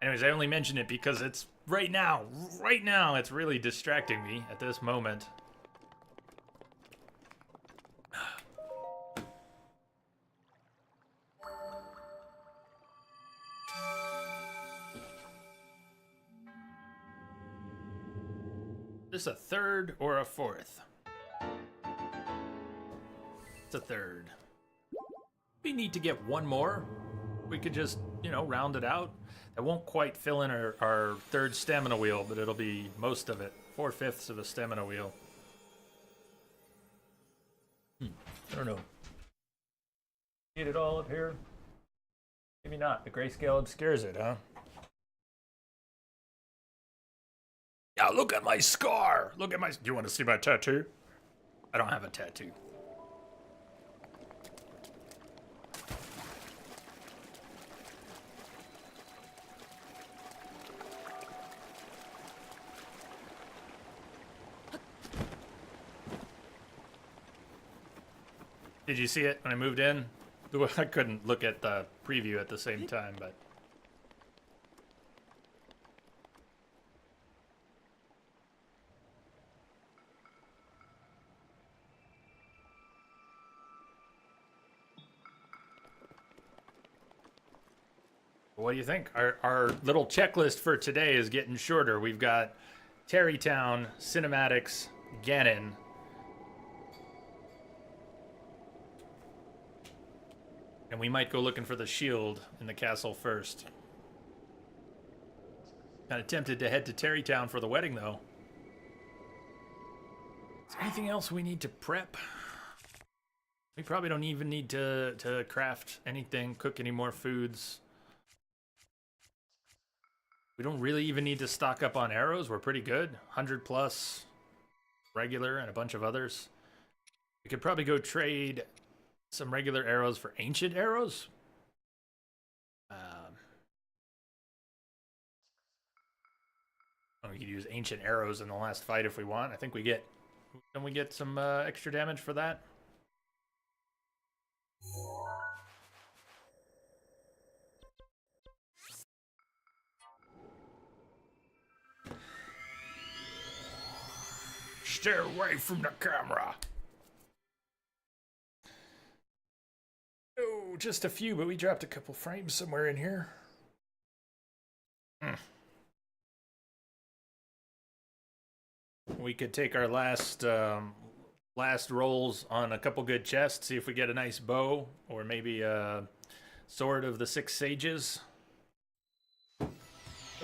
Anyways, I only mention it because it's right now, it's really distracting me at this moment. Is this a third or a fourth? It's a third. We need to get one more. We could just, round it out. That won't quite fill in our third stamina wheel, but it'll be most of it. 4/5 of a stamina wheel. I don't know. Get it all up here? Maybe not. The grayscale obscures it, huh? Yeah, look at my scar. Look at my... Do you want to see my tattoo? I don't have a tattoo. Did you see it when I moved in? I couldn't look at the preview at the same time, but... What do you think? Our little checklist for today is getting shorter. We've got Terrytown, Cinematics, Ganon. And we might go looking for the shield in the castle first. Kind of tempted to head to Terrytown for the wedding, though. Is there anything else we need to prep? We probably don't even need to craft anything, cook any more foods. We don't really even need to stock up on arrows. We're pretty good. 100 plus regular and a bunch of others. We could probably go trade some regular arrows for ancient arrows. We could use ancient arrows in the last fight if we want. I think we get... Can we get some extra damage for that? Stay away from the camera. Oh, just a few, but we dropped a couple frames somewhere in here. We could take our last rolls on a couple good chests, see if we get a nice bow, or maybe a sword of the 6 sages.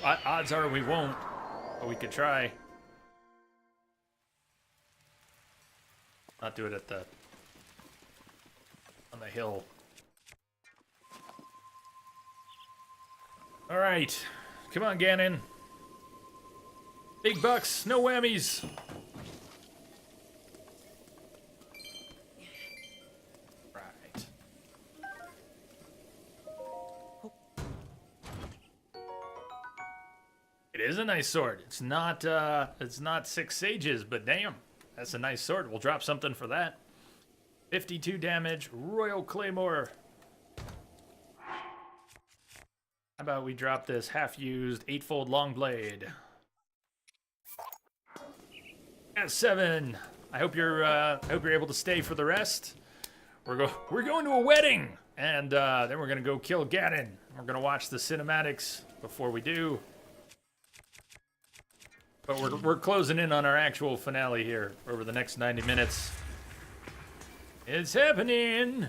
Odds are we won't, but we could try. Not do it at on the hill. All right, come on, Ganon. Big bucks, no whammies. Right. It is a nice sword. It's not 6 sages, but damn, that's a nice sword. We'll drop something for that. 52 damage, Royal Claymore. How about we drop this half-used 8-fold long blade? At 7. I hope you're able to stay for the rest. We're going to a wedding, and then we're gonna go kill Ganon. We're gonna watch the cinematics before we do. But we're closing in on our actual finale here over the next 90 minutes. It's happening.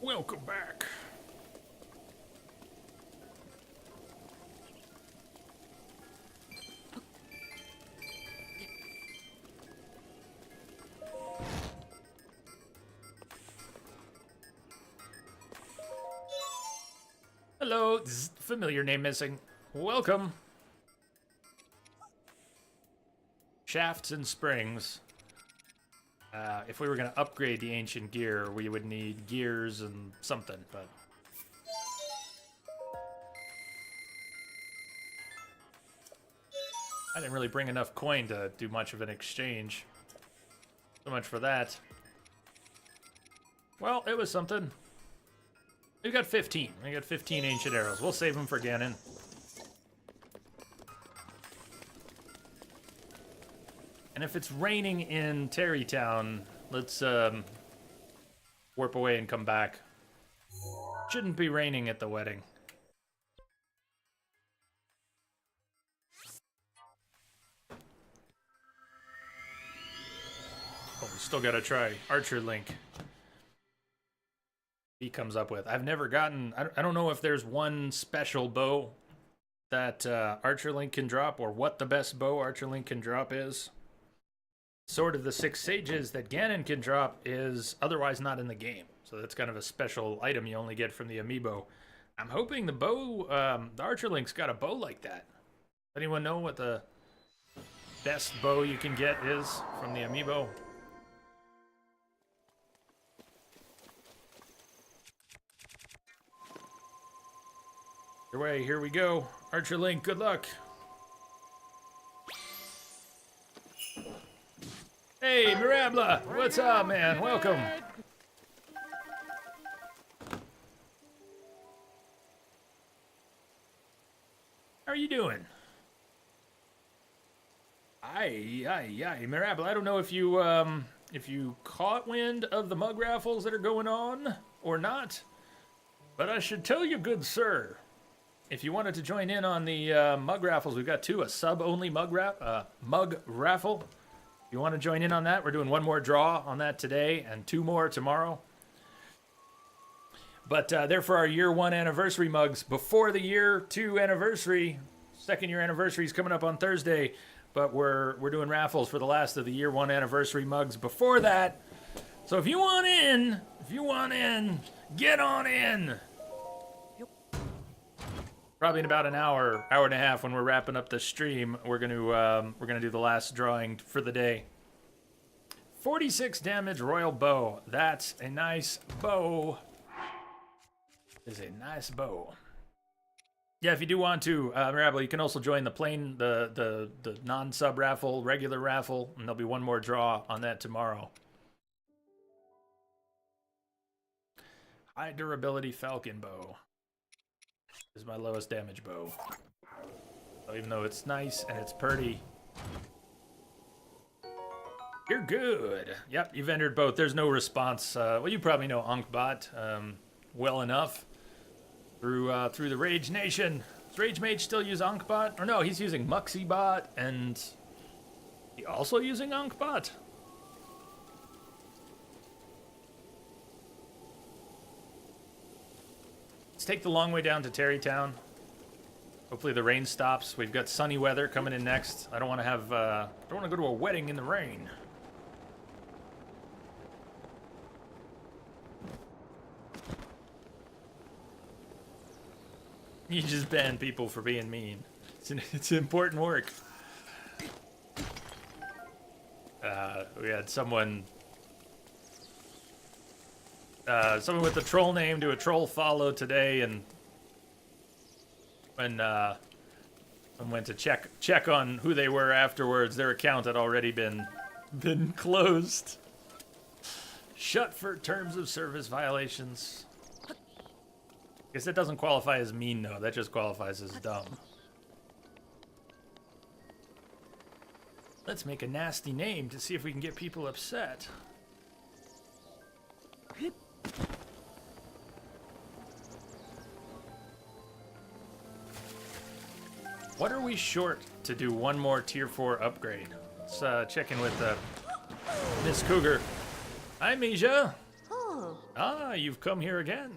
Welcome back. Hello, familiar name missing. Welcome. Shafts and springs. If we were going to upgrade the ancient gear, we would need gears and something, but... I didn't really bring enough coin to do much of an exchange. So much for that. Well, it was something. We got 15. We got 15 ancient arrows. We'll save them for Ganon. And if it's raining in Terrytown, let's warp away and come back. Shouldn't be raining at the wedding. Oh, we still gotta try Archer Link. He comes up with. I've never gotten... I don't know if there's one special bow that Archer Link can drop, or what the best bow Archer Link can drop is. Sword of the 6 Sages that Ganon can drop is otherwise not in the game. So that's kind of a special item you only get from the amiibo. I'm hoping the bow, the Archer Link's got a bow like that. Anyone know what the best bow you can get is from the amiibo? Either way, here we go. Archer Link, good luck. Hey, Mirabla, what's up, man? Welcome. How are you doing? Aye, Mirabla. I don't know if you caught wind of the mug raffles that are going on or not, but I should tell you, good sir, if you wanted to join in on the mug raffles, we've got two: a sub-only mug raffle. If you want to join in on that, we're doing one more draw on that today and two more tomorrow. But they're for our year 1 anniversary mugs before the year 2 anniversary. Second year anniversary is coming up on Thursday, but we're doing raffles for the last of the year 1 anniversary mugs before that. So if you want in, get on in. Probably in about an hour and a half when we're wrapping up the stream, we're gonna do the last drawing for the day. 46 damage royal bow. That's a nice bow. Is a nice bow. Yeah, if you do want to, Mirabel, you can also join the non-sub raffle, regular raffle, and there'll be one more draw on that tomorrow. High durability falcon bow is my lowest damage bow. So even though it's nice and it's pretty, you're good. Yep, you've entered both. There's no response. Well, you probably know Ankbot well enough. Through the Rage Nation. Does Rage Mage still use Ankbot? Or no, he's using Muxibot, and he also using Ankbot? Let's take the long way down to Terrytown. Hopefully the rain stops. We've got sunny weather coming in next. I don't want to have don't want to go to a wedding in the rain. You just ban people for being mean. It's important work. We had someone with the troll name do a troll follow today, and when went to check on who they were afterwards, their account had already been closed. Shut for terms of service violations. Guess that doesn't qualify as mean, though. That just qualifies as dumb. Let's make a nasty name to see if we can get people upset. What are we short to do one more tier 4 upgrade? Let's check in with Miss Cougar. Hi, Misha. Oh. Ah, you've come here again.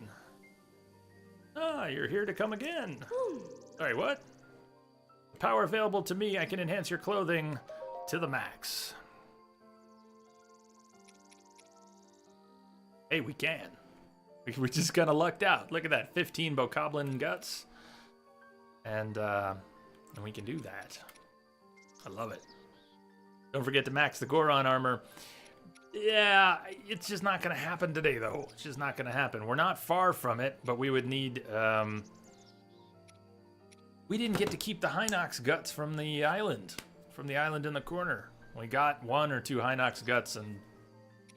Ah, you're here to come again. Sorry, what? Power available to me, I can enhance your clothing to the max. Hey, we can. We just kind of lucked out. Look at that, 15 Bokoblin guts. And we can do that. I love it. Don't forget to max the Goron armor. Yeah, it's just not going to happen today, though. It's just not going to happen. We're not far from it, but we would need... we didn't get to keep the Hinox guts from the island in the corner. We got 1 or 2 Hinox guts, and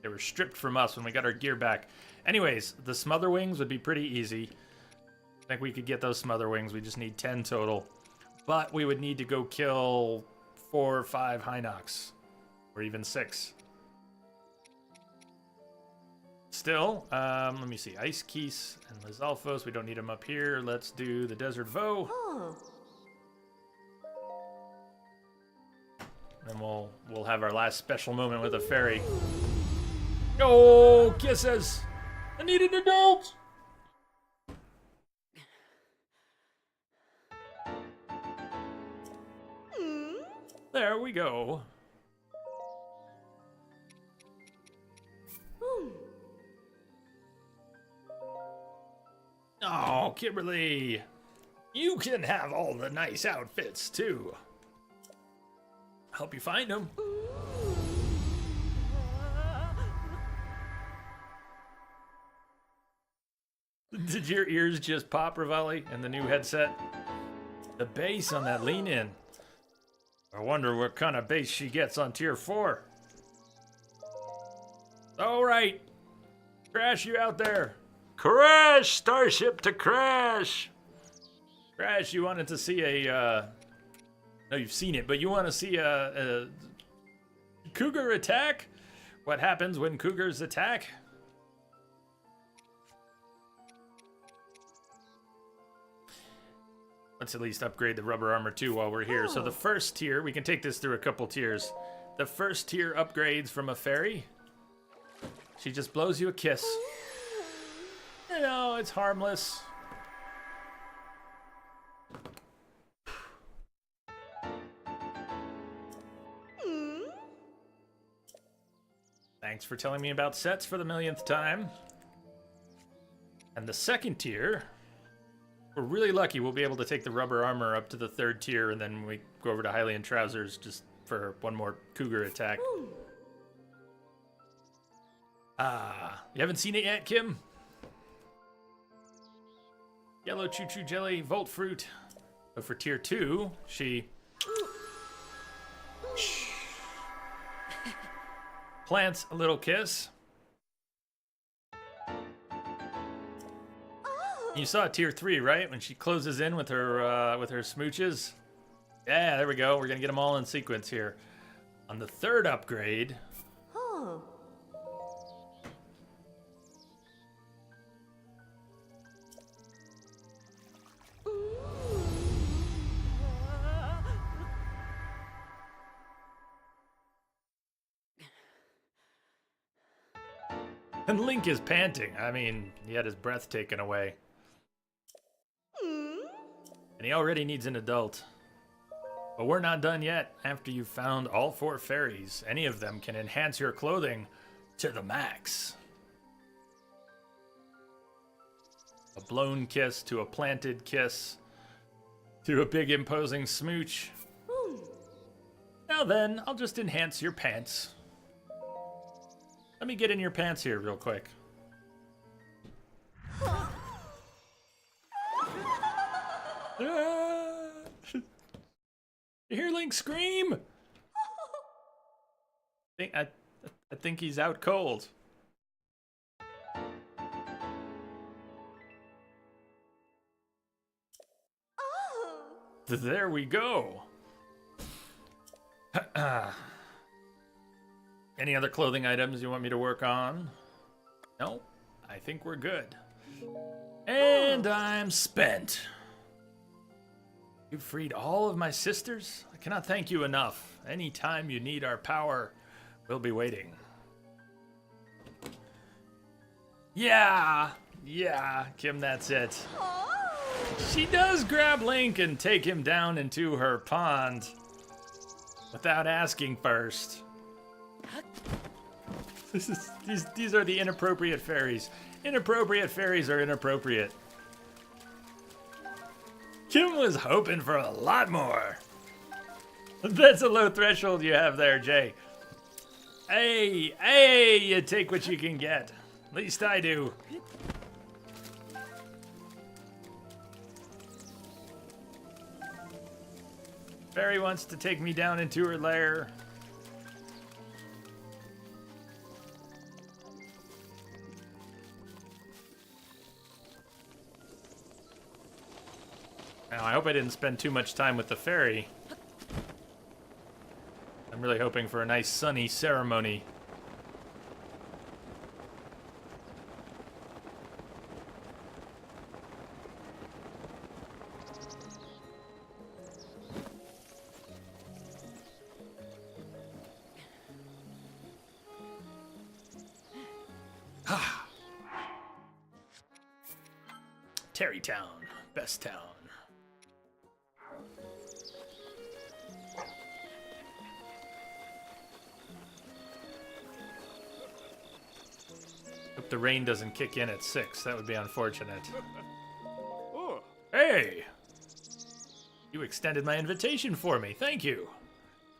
they were stripped from us when we got our gear back. Anyways, the Smother Wings would be pretty easy. I think we could get those Smother Wings. We just need 10 total. But we would need to go kill 4 or 5 Hinox, or even 6. Still, let me see. Ice Keese and Lizalfos. We don't need them up here. Let's do the Desert Voe. Oh. Then we'll have our last special moment with a fairy. Oh, kisses! I need an adult! There we go. Oh, Kimberly, you can have all the nice outfits too. Help you find them. Did your ears just pop, Ravelli, in the new headset? The bass on that lean in. I wonder what kind of bass she gets on tier 4. All right. Crash, you out there. Crash! Starship to crash! Crash, you wanted to see a, no, you've seen it, but you want to see a cougar attack? What happens when cougars attack? Let's at least upgrade the rubber armor too while we're here. So the first tier, we can take this through a couple tiers. The first tier upgrades from a fairy. She just blows you a kiss. You know, it's harmless. Thanks for telling me about sets for the millionth time. And the second tier, we're really lucky we'll be able to take the rubber armor up to the 3rd tier, and then we go over to Hylian trousers just for one more cougar attack. You haven't seen it yet, Kim? Yellow choo-choo jelly, volt fruit. But for tier 2, she plants a little kiss. You saw tier 3, right? When she closes in with her smooches. Yeah, there we go. We're gonna get them all in sequence here. On the 3rd upgrade. And Link is panting. I mean, he had his breath taken away. And he already needs an adult. But we're not done yet. After you've found all 4 fairies, any of them can enhance your clothing to the max. A blown kiss to a planted kiss to a big imposing smooch. Now then, I'll just enhance your pants. Let me get in your pants here real quick. You hear Link scream? I think he's out cold. There we go. Any other clothing items you want me to work on? No, I think we're good. And I'm spent. You freed all of my sisters? I cannot thank you enough. Anytime you need our power, we'll be waiting. Yeah, Kim, that's it. She does grab Link and take him down into her pond without asking first. These are the inappropriate fairies. Inappropriate fairies are inappropriate. Kim was hoping for a lot more. That's a low threshold you have there, Jay. Hey, you take what you can get. At least I do. Fairy wants to take me down into her lair. Now, I hope I didn't spend too much time with the fairy. I'm really hoping for a nice sunny ceremony. Terrytown, best town. Hope the rain doesn't kick in at 6. That would be unfortunate. Hey! You extended my invitation for me, thank you.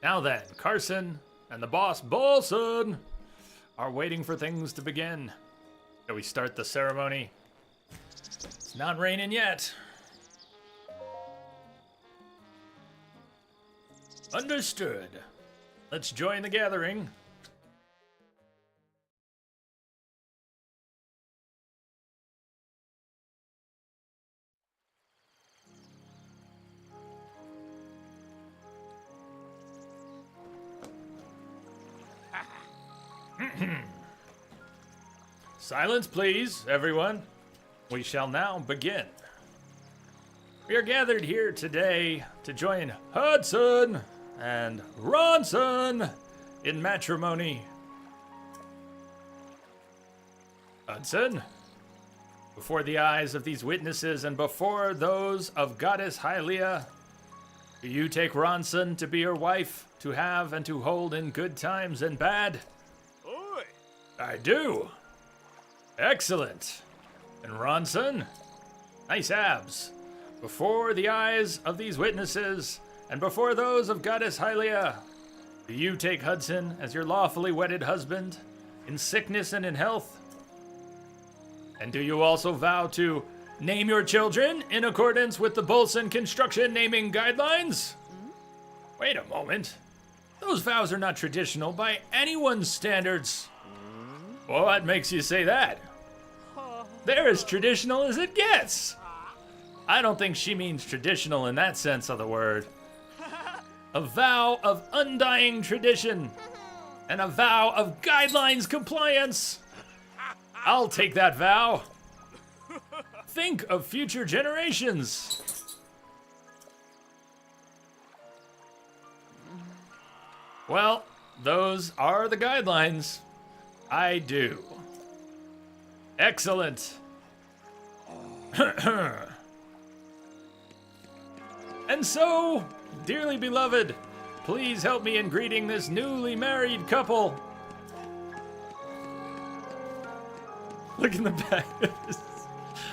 Now then, Carson and the boss, Bolson, are waiting for things to begin. Shall we start the ceremony? It's not raining yet. Understood. Let's join the gathering. Silence, please, everyone. We shall now begin. We are gathered here today to join Hudson and Ronson in matrimony. Hudson, before the eyes of these witnesses and before those of Goddess Hylia, do you take Ronson to be your wife, to have and to hold in good times and bad? Oi. I do. Excellent. And Ronson, nice abs. Before the eyes of these witnesses and before those of Goddess Hylia, do you take Hudson as your lawfully wedded husband in sickness and in health? And do you also vow to name your children in accordance with the Bolson construction naming guidelines? Wait a moment. Those vows are not traditional by anyone's standards. What makes you say that? They're as traditional as it gets. I don't think she means traditional in that sense of the word. A vow of undying tradition and a vow of guidelines compliance. I'll take that vow. Think of future generations. Well, those are the guidelines. I do. Excellent. And so, dearly beloved, please help me in greeting this newly married couple. Look in the back.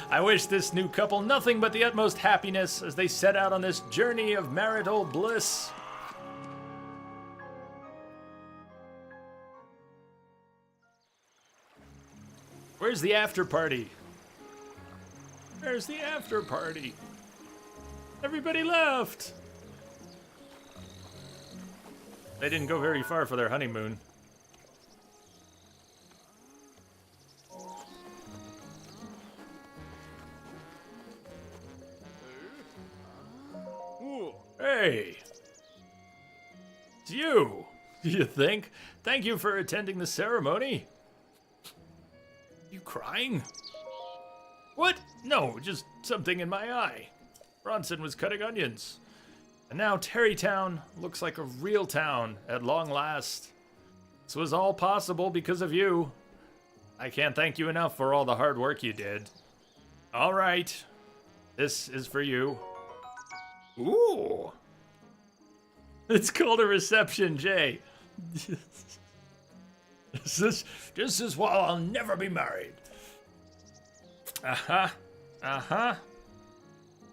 I wish this new couple nothing but the utmost happiness as they set out on this journey of marital bliss. Where's the after party? Where's the after party? Everybody left. They didn't go very far for their honeymoon. Hey! It's you! You think? Thank you for attending the ceremony. You crying? What? No, just something in my eye. Ronson was cutting onions. And now Terrytown looks like a real town at long last. This was all possible because of you. I can't thank you enough for all the hard work you did. All right. This is for you. Ooh. It's called a reception, Jay. This is why I'll never be married. Uh-huh. Uh-huh.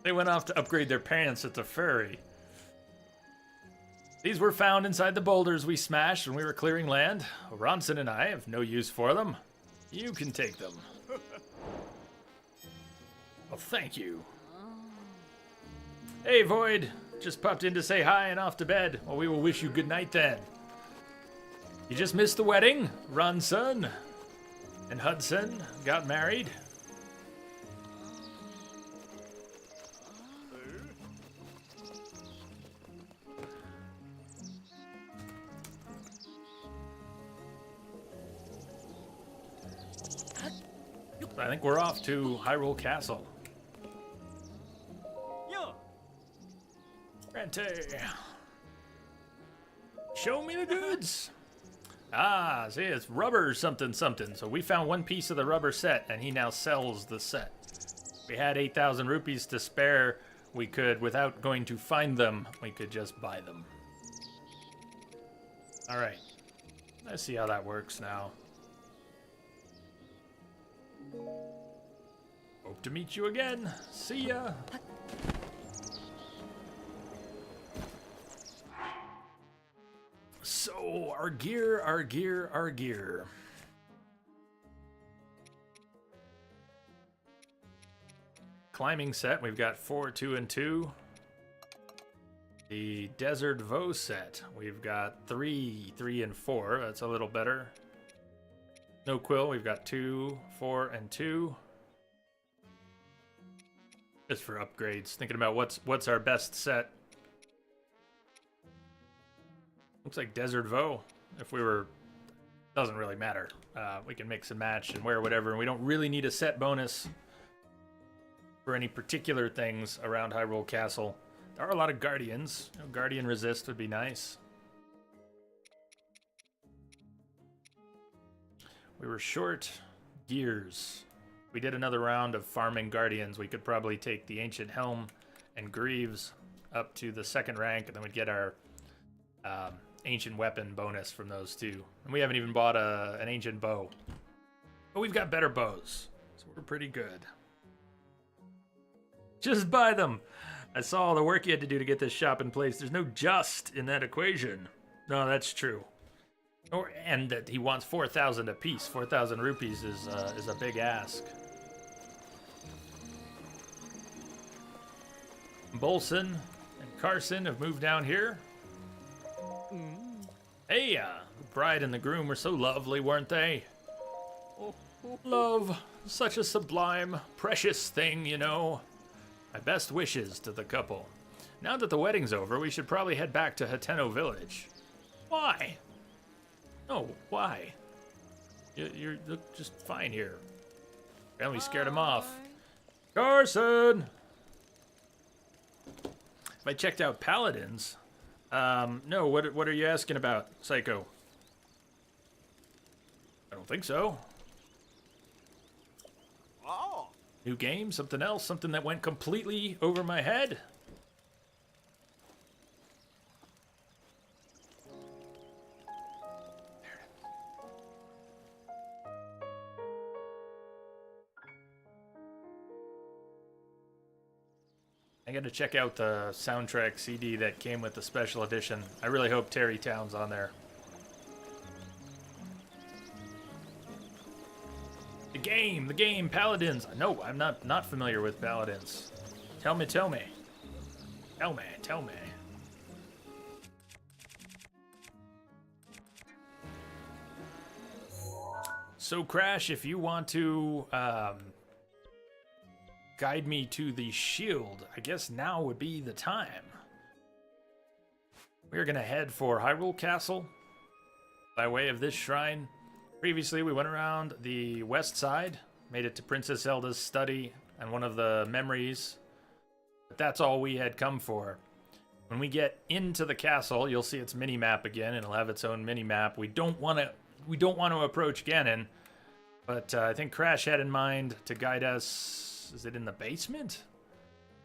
They went off to upgrade their pants at the ferry. These were found inside the boulders we smashed when we were clearing land. Ronson and I have no use for them. You can take them. Well, thank you. Hey, Void. Just popped in to say hi and off to bed. Well, we will wish you good night then. You just missed the wedding. Ronson and Hudson got married. I think we're off to Hyrule Castle. Rente. Show me the goods. Ah, see, it's rubber something something. So we found one piece of the rubber set, and he now sells the set. We had 8,000 rupees to spare. We could, without going to find them, we could just buy them. All right. Let's see how that works now. Hope to meet you again. See ya. So, our gear. Climbing set, we've got 4, 2, and 2. The Desert Vo set, we've got 3, 3, and 4. That's a little better. No Quill, we've got 2, 4, and 2. Just for upgrades. Thinking about what's our best set. Looks like Desert Vo. If we were... Doesn't really matter. We can mix and match and wear whatever, and we don't really need a set bonus for any particular things around Hyrule Castle. There are a lot of Guardians. You know, Guardian Resist would be nice. We were short gears. We did another round of farming Guardians. We could probably take the Ancient Helm and Greaves up to the 2nd rank, and then we'd get our Ancient Weapon bonus from those two. And we haven't even bought an Ancient Bow. But we've got better bows, so we're pretty good. Just buy them! I saw all the work you had to do to get this shop in place. There's no just in that equation. No, that's true. And that he wants 4,000 apiece. 4,000 rupees is a big ask. Bolson and Carson have moved down here. Hey, the bride and the groom were so lovely, weren't they? Love, such a sublime, precious thing, you know. My best wishes to the couple. Now that the wedding's over, we should probably head back to Hateno Village. Why? No, why? You look just fine here. Apparently scared him off. Carson! If I checked out Paladins... no, what are you asking about, Psycho? I don't think so. Oh. New game? Something else? Something that went completely over my head? I gotta check out the soundtrack CD that came with the special edition. I really hope Terrytown's on there. The game, Paladins. No, I'm not familiar with Paladins. Tell me. Tell me. So, Crash, if you want to, guide me to the shield, I guess now would be the time. We're gonna head for Hyrule Castle by way of this shrine. Previously, we went around the west side, made it to Princess Zelda's study and one of the memories, but that's all we had come for. When we get into the castle, you'll see its mini-map again, and it'll have its own mini-map. We don't want to approach Ganon, but I think Crash had in mind to guide us. Is it in the basement?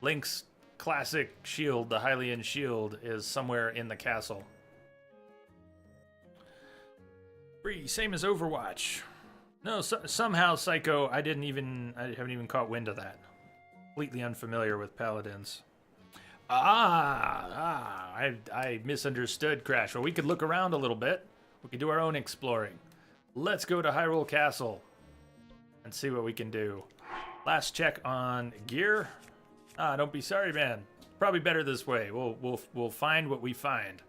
Link's classic shield, the Hylian shield, is somewhere in the castle. Free, same as Overwatch. No, somehow, Psycho, I haven't even caught wind of that. Completely unfamiliar with Paladins. I misunderstood, Crash. Well, we could look around a little bit. We could do our own exploring. Let's go to Hyrule Castle and see what we can do. Last check on gear. Don't be sorry, man. Probably better this way. We'll find what we find.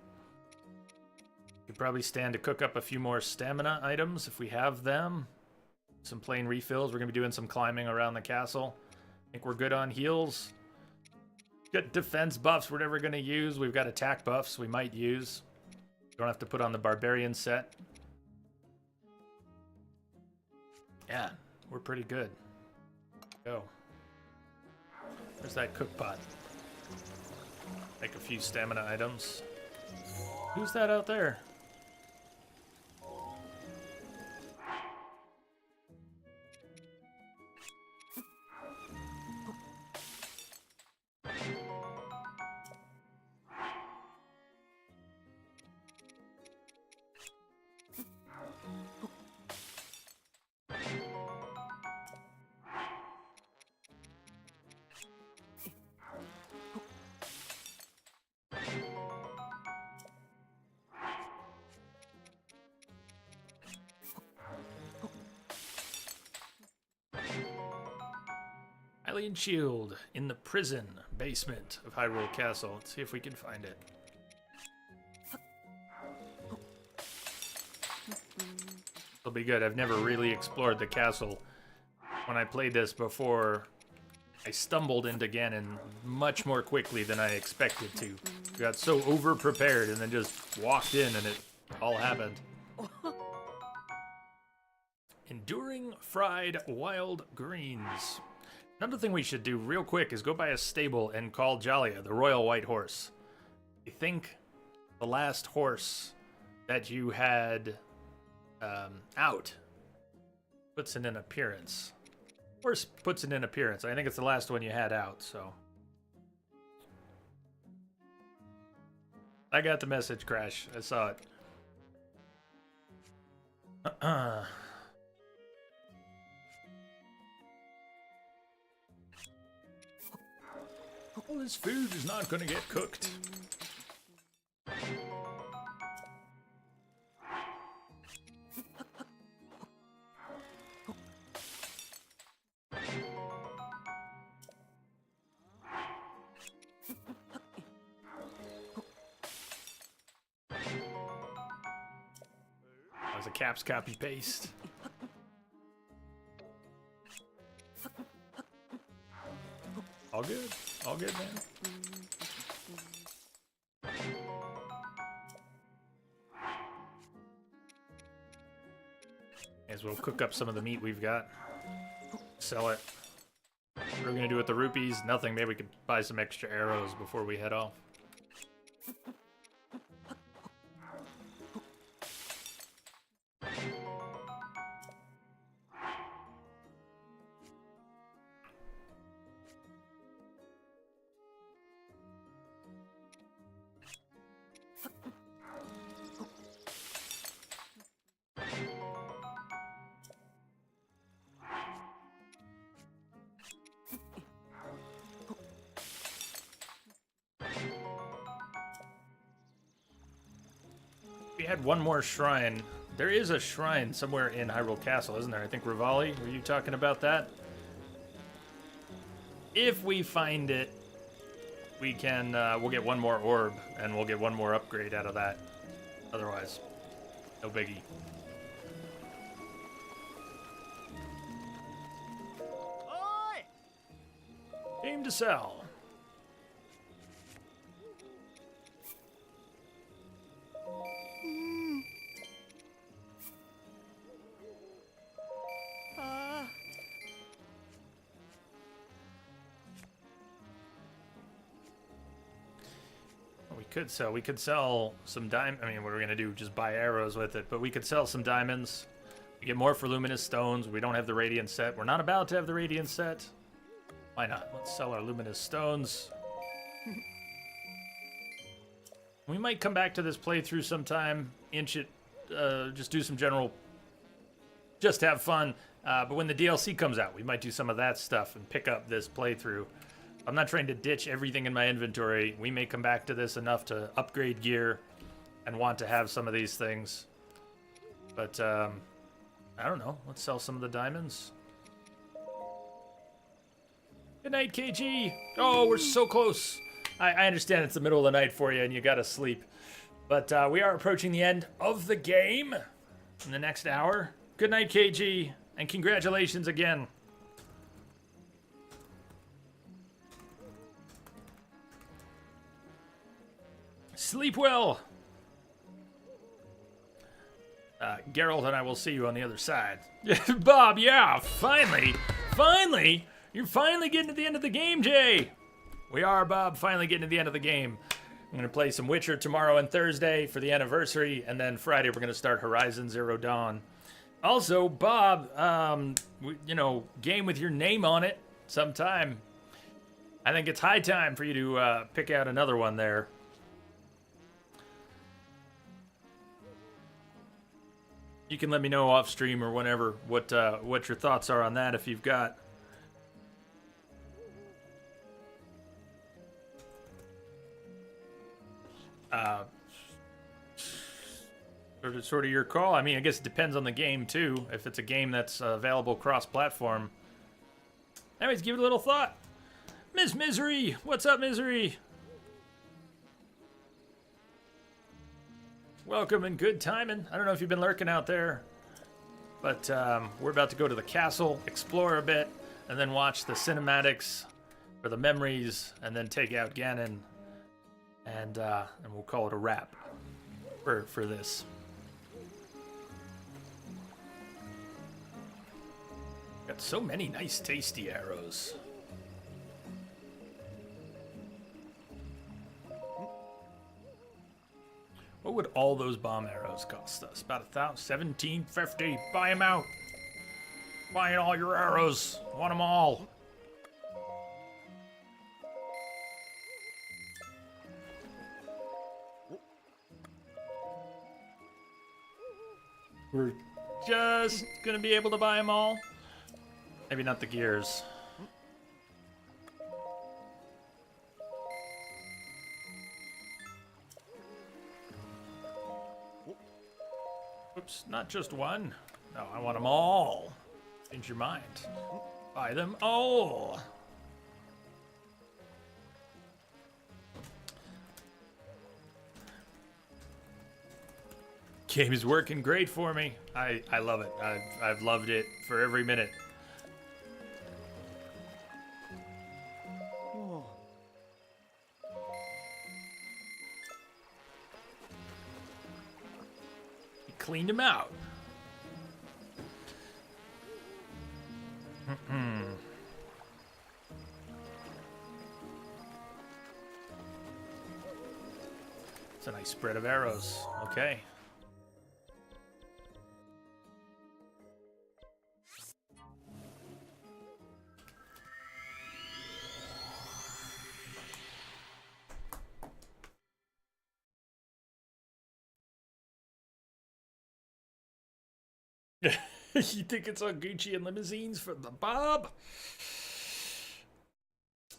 Could probably stand to cook up a few more stamina items if we have them. Some plain refills. We're gonna be doing some climbing around the castle. I think we're good on heals. Got defense buffs we're never gonna use. We've got attack buffs we might use. Don't have to put on the barbarian set. Yeah, we're pretty good. Go. Where's that cook pot? Make a few stamina items. Who's that out there? Hylian shield in the prison basement of Hyrule Castle. Let's see if we can find it. It'll be good. I've never really explored the castle. When I played this before, I stumbled into Ganon much more quickly than I expected to. Got so over-prepared and then just walked in and it all happened. Enduring fried wild greens. Another thing we should do real quick is go by a stable and call Jalia, the royal white horse. I think the last horse that you had out puts in an appearance. Horse puts in an appearance. I think it's the last one you had out, so. I got the message, Crash. I saw it. All this food is not going to get cooked. That was a caps copy paste. All good. All good, man. As we'll cook up some of the meat we've got. Sell it. What are we gonna do with the rupees? Nothing. Maybe we could buy some extra arrows before we head off. We had one more shrine. There is a shrine somewhere in Hyrule Castle, isn't there? I think Rivali, were you talking about that? If we find it, we can, we'll get one more orb, and we'll get one more upgrade out of that. Otherwise, no biggie. Oi! Game to sell. We could sell some diamond. I mean, what are we gonna do? Just buy arrows with it? But we could sell some diamonds. We get more for luminous stones. We don't have the radiant set. We're not about to have the radiant set. Why not? Let's sell our luminous stones. We might come back to this playthrough sometime. Inch it. Just do some general. Just have fun. But when the DLC comes out, we might do some of that stuff and pick up this playthrough. I'm not trying to ditch everything in my inventory. We may come back to this enough to upgrade gear and want to have some of these things. But, I don't know. Let's sell some of the diamonds. Good night, KG. Oh, we're so close. I understand it's the middle of the night for you and you gotta sleep. But we are approaching the end of the game in the next hour. Good night, KG. And congratulations again. Sleep well. Geralt and I will see you on the other side. Bob, yeah, finally. Finally. You're finally getting to the end of the game, Jay. We are, Bob, finally getting to the end of the game. I'm going to play some Witcher tomorrow and Thursday for the anniversary, and then Friday we're going to start Horizon Zero Dawn. Also, Bob, you know, game with your name on it sometime. I think it's high time for you to pick out another one there. You can let me know off stream or whenever what your thoughts are on that if you've got. Sort of your call. I mean, I guess it depends on the game too. If it's a game that's available cross-platform, Anyways, give it a little thought. Miss Misery, what's up, Misery? Welcome and good timing. I don't know if you've been lurking out there, but we're about to go to the castle, explore a bit, and then watch the cinematics for the memories, and then take out Ganon, and we'll call it a wrap for this. Got so many nice, tasty arrows. What would all those bomb arrows cost us? About 1,750. Buy them out. Buying all your arrows. Want them all. We're just gonna be able to buy them all. Maybe not the gears. Oops, not just one. No, I want them all. Change your mind. Buy them all. Game is working great for me. I love it. I've loved it for every minute. Cleaned him out. It's a nice spread of arrows. Okay. You think it's on Gucci and limousines for the Bob?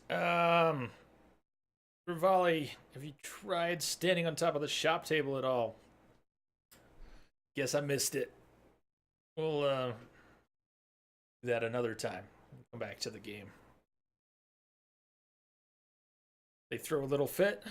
Rivali, have you tried standing on top of the shop table at all? Guess I missed it. We'll do that another time. Come back to the game. They throw a little fit.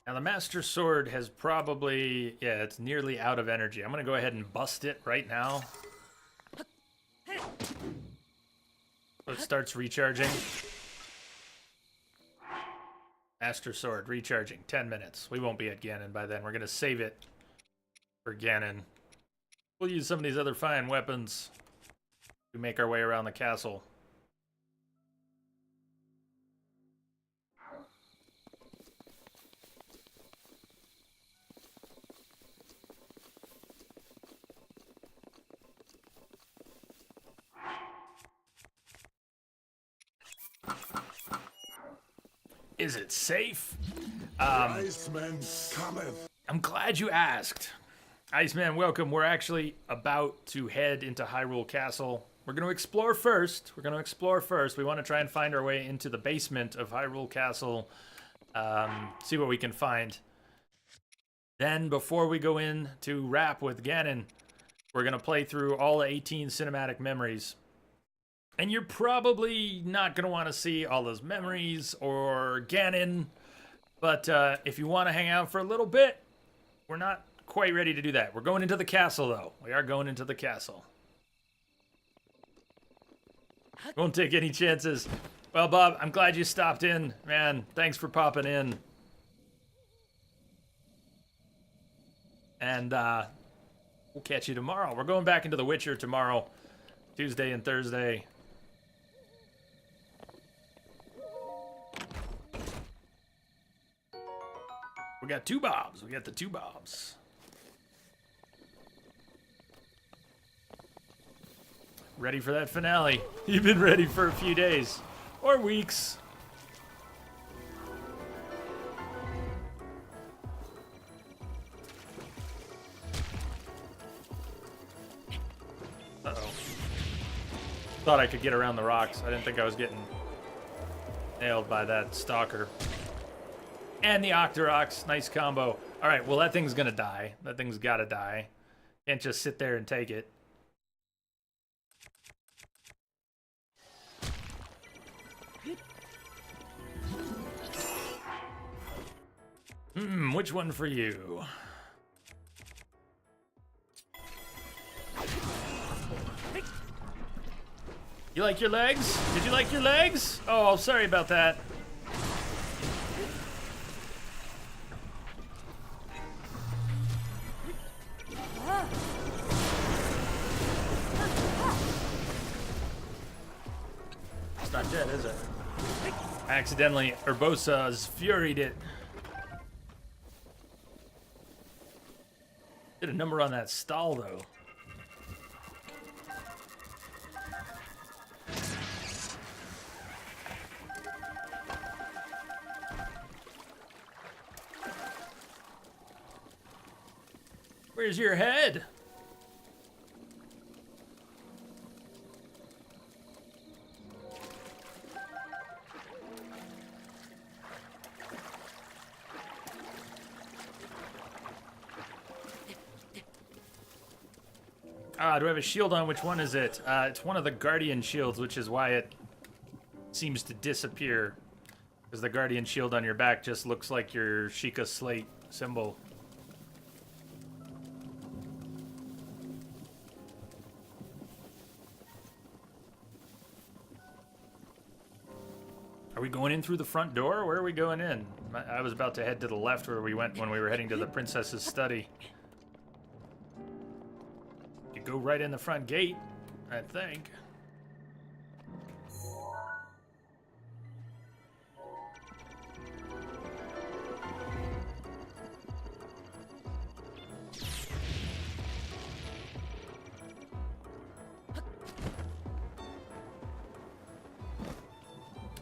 Now the Master Sword has probably, yeah, it's nearly out of energy. I'm going to go ahead and bust it right now. So it starts recharging. Master Sword recharging, 10 minutes. We won't be at Ganon by then. We're going to save it for Ganon. We'll use some of these other fine weapons to make our way around the castle. Is it safe? Iceman cometh. I'm glad you asked. Iceman, welcome. We're actually about to head into Hyrule Castle. We're going to explore first. We want to try and find our way into the basement of Hyrule Castle. See what we can find. Then, before we go in to wrap with Ganon, we're going to play through all the 18 cinematic memories. And you're probably not going to want to see all those memories or Ganon. But if you want to hang out for a little bit, we're not quite ready to do that. We're going into the castle, though. We are going into the castle. Won't take any chances. Well, Bob, I'm glad you stopped in. Man, thanks for popping in. And we'll catch you tomorrow. We're going back into The Witcher tomorrow, Tuesday and Thursday. We got two Bobs. We got the two Bobs. Ready for that finale. You've been ready for a few days. Or weeks. Uh-oh. Thought I could get around the rocks. I didn't think I was getting nailed by that stalker. And the Octoroks, nice combo. All right, well, that thing's gonna die. That thing's gotta die. Can't just sit there and take it. Which one for you? You like your legs? Did you like your legs? Oh, sorry about that. It's not dead, is it? I accidentally Urbosa's furied it. Did a number on that stall, though. Where's your head? Do I have a shield on? Which one is it? It's one of the Guardian shields, which is why it seems to disappear. Because the Guardian shield on your back just looks like your Sheikah Slate symbol. Are we going in through the front door? Where are we going in? I was about to head to the left where we went when we were heading to the princess's study. You go right in the front gate, I think.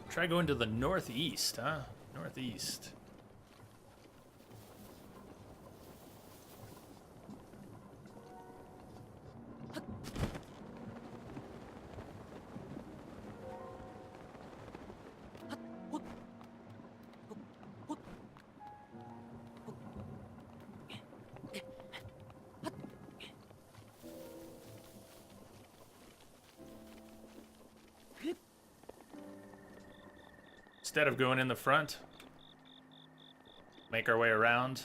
Try going to the northeast, huh? Northeast. Instead of going in the front, make our way around.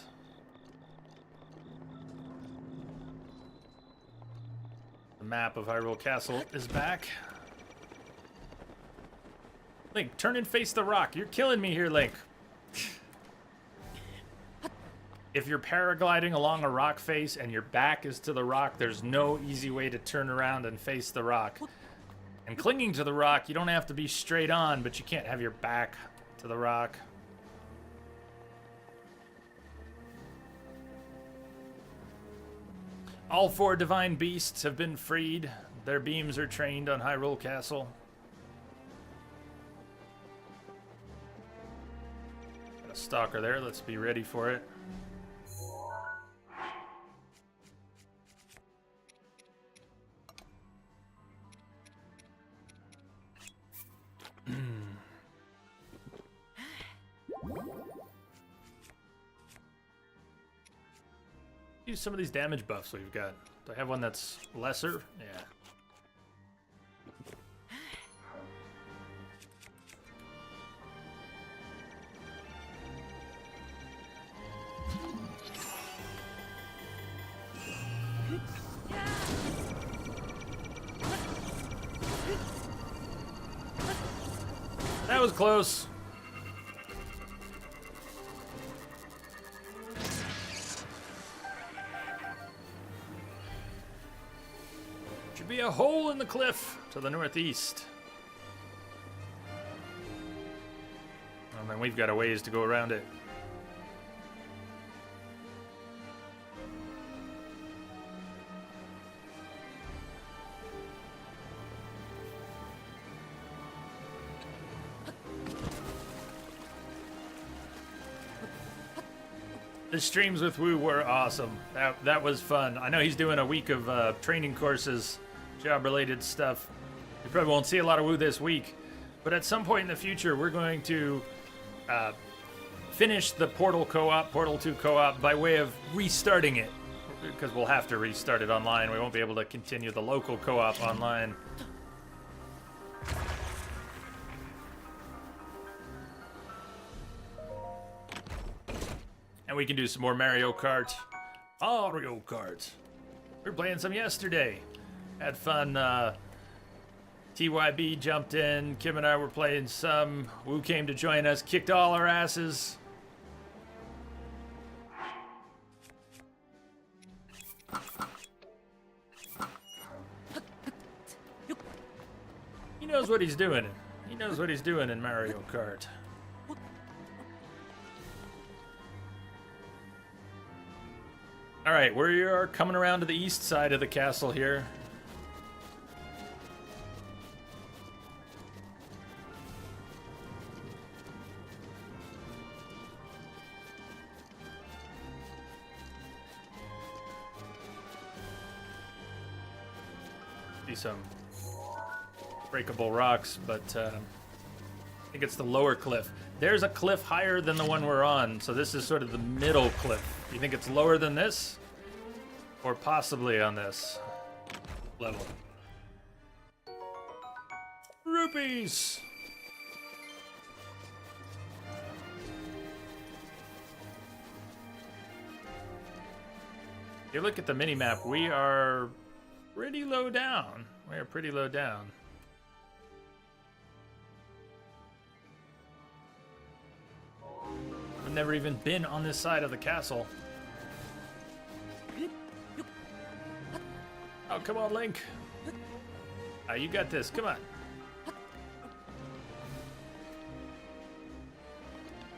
The map of Hyrule Castle is back. Link, turn and face the rock. You're killing me here, Link. If you're paragliding along a rock face and your back is to the rock, there's no easy way to turn around and face the rock. And clinging to the rock, you don't have to be straight on, but you can't have your back to the rock. All 4 divine beasts have been freed. Their beams are trained on Hyrule Castle. Got a stalker there. Let's be ready for it. Use some of these damage buffs we've got. Do I have one that's lesser? Yeah. That was close. Should be a hole in the cliff to the northeast. And then we've got a ways to go around it. The streams with Wu were awesome. That was fun. I know he's doing a week of training courses, job-related stuff. You probably won't see a lot of Woo this week, but at some point in the future, we're going to finish the Portal co-op, Portal 2 co-op, by way of restarting it, because we'll have to restart it online. We won't be able to continue the local co-op online. And we can do some more Mario Kart. Mario Kart. We were playing some yesterday. Had fun. TYB jumped in. Kim and I were playing some. Woo came to join us. Kicked all our asses. He knows what he's doing. He knows what he's doing in Mario Kart. All right, we are coming around to the east side of the castle here. See some breakable rocks, but I think it's the lower cliff. There's a cliff higher than the one we're on, so this is sort of the middle cliff. You think it's lower than this? Or possibly on this level? Rupees! You look at the mini-map, we are pretty low down. We are pretty low down. I've never even been on this side of the castle. Oh, come on, Link. You got this. Come on.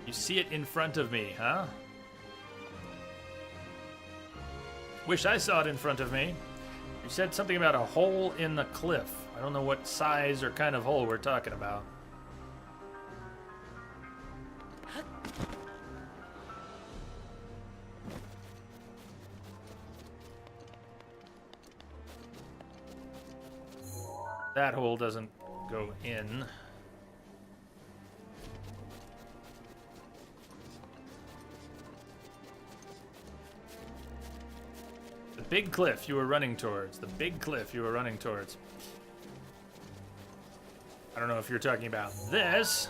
You see it in front of me, huh? Wish I saw it in front of me. You said something about a hole in the cliff. I don't know what size or kind of hole we're talking about. That hole doesn't go in. The big cliff you were running towards. The big cliff you were running towards. I don't know if you're talking about this.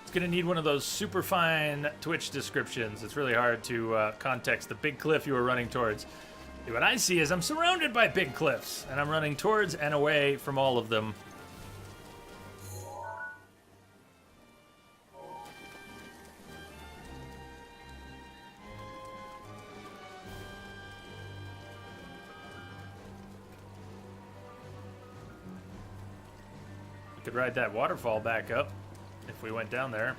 It's gonna need one of those super fine Twitch descriptions. It's really hard to context the big cliff you were running towards. What I see is I'm surrounded by big cliffs, and I'm running towards and away from all of them. We could ride that waterfall back up if we went down there.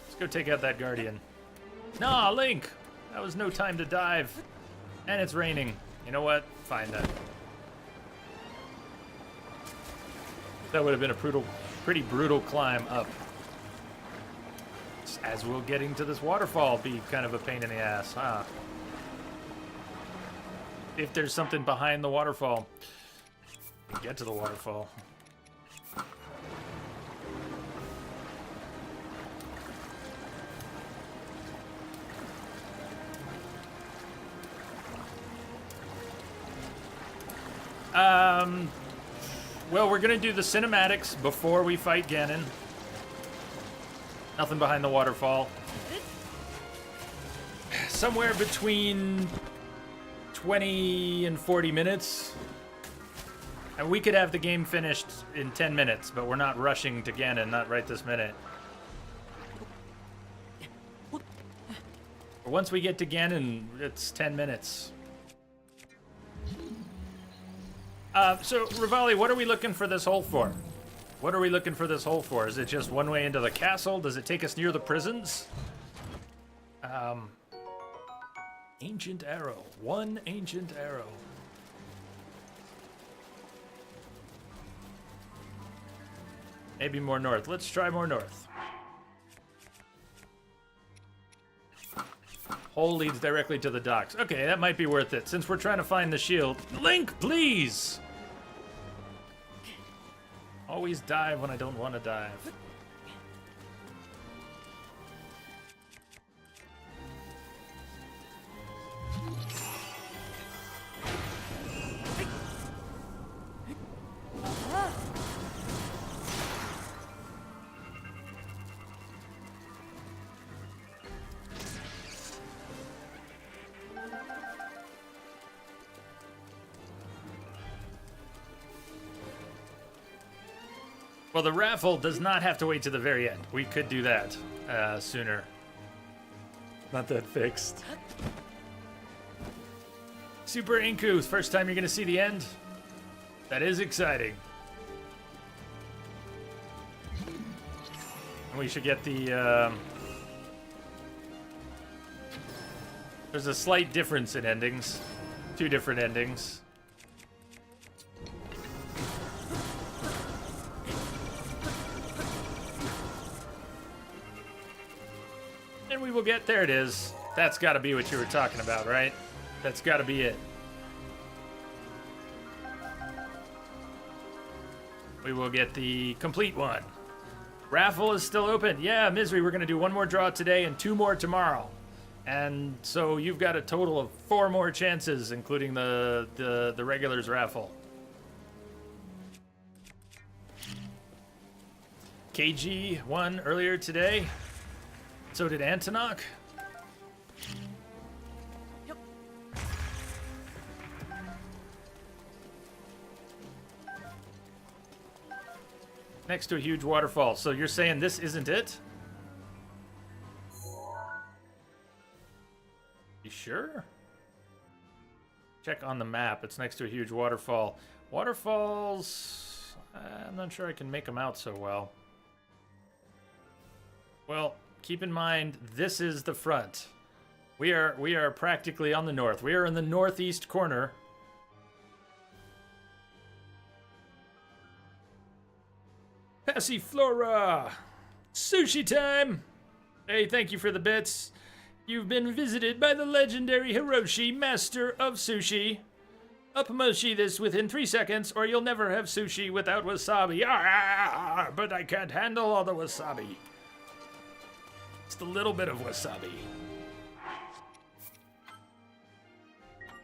Let's go take out that Guardian. Nah, Link! That was no time to dive. And it's raining. You know what? Fine then. That would have been a pretty brutal climb up. As will getting to this waterfall be kind of a pain in the ass, huh? If there's something behind the waterfall. Get to the waterfall. Well, we're gonna do the cinematics before we fight Ganon. Nothing behind the waterfall. Somewhere between 20 and 40 minutes. And we could have the game finished in 10 minutes, but we're not rushing to Ganon, not right this minute. Once we get to Ganon, it's 10 minutes. So, Rivali, what are we looking for this hole for? What are we looking for this hole for? Is it just one way into the castle? Does it take us near the prisons? Ancient arrow. One ancient arrow. Maybe more north. Let's try more north. Hole leads directly to the docks. Okay, that might be worth it. Since we're trying to find the shield. Link, please! Always dive when I don't want to dive. Well, the raffle does not have to wait to the very end. We could do that sooner. Not that fixed. Super Inku, first time you're going to see the end? That is exciting. And we should get the... There's a slight difference in endings. 2 different endings. And we will get... There it is. That's got to be what you were talking about, right? That's got to be it. We will get the complete one. Raffle is still open. Yeah, Misery, we're going to do 1 more draw today and 2 more tomorrow. And so you've got a total of 4 more chances, including the regulars raffle. KG won earlier today. So did Antonok. Yep. Next to a huge waterfall. So you're saying this isn't it? You sure? Check on the map. It's next to a huge waterfall. Waterfalls... I'm not sure I can make them out so well. Well, keep in mind, this is the front. We are practically on the north. We are in the northeast corner. Passiflora! Sushi time! Hey, thank you for the bits. You've been visited by the legendary Hiroshi, master of sushi. Upmoshi this within 3 seconds, or you'll never have sushi without wasabi. Ah, but I can't handle all the wasabi. Just a little bit of wasabi.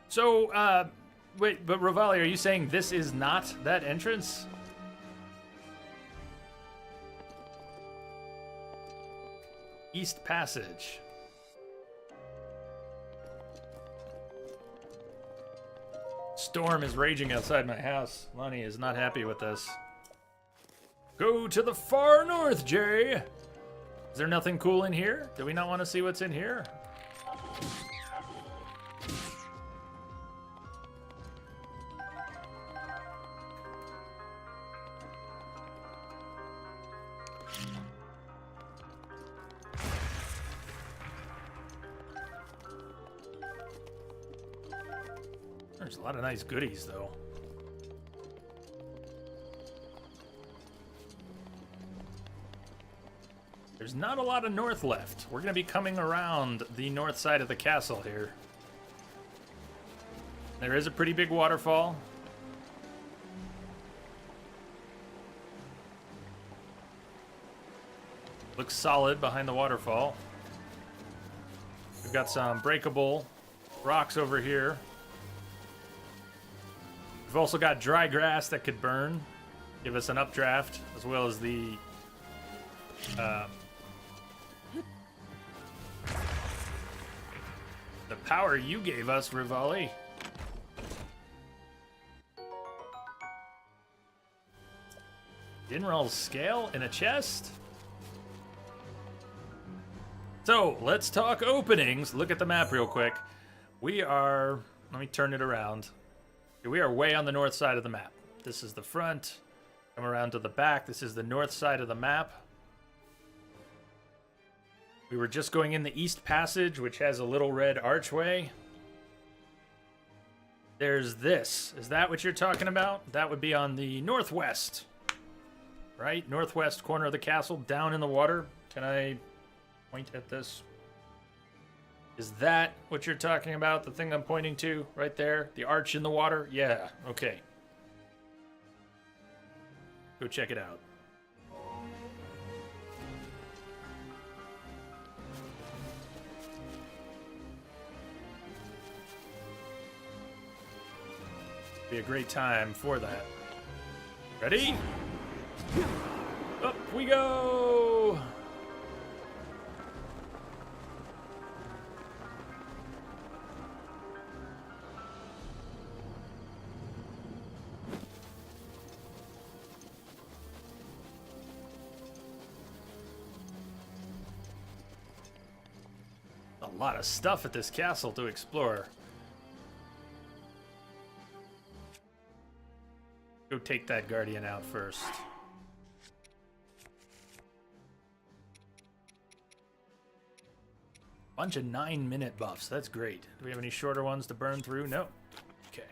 So, wait, but Rivali, are you saying this is not that entrance? East Passage. Storm is raging outside my house. Lonnie is not happy with this. Go to the far north, Jay! Is there nothing cool in here? Do we not want to see what's in here? There's a lot of nice goodies, though. There's not a lot of north left. We're going to be coming around the north side of the castle here. There is a pretty big waterfall. Looks solid behind the waterfall. We've got some breakable rocks over here. We've also got dry grass that could burn, give us an updraft, as well as the power you gave us, Rivali. Dinral's scale in a chest? So, let's talk openings. Look at the map real quick. We are... Let me turn it around. We are way on the north side of the map. This is the front. Come around to the back. This is the north side of the map. We were just going in the East Passage, which has a little red archway. There's this. Is that what you're talking about? That would be on the northwest. Right? Northwest corner of the castle, down in the water. Can I point at this? Is that what you're talking about? The thing I'm pointing to right there? The arch in the water? Yeah, okay. Go check it out. Be a great time for that. Ready? Up we go! A lot of stuff at this castle to explore. Go take that guardian out first. Bunch of 9-minute buffs. That's great. Do we have any shorter ones to burn through? No. Okay.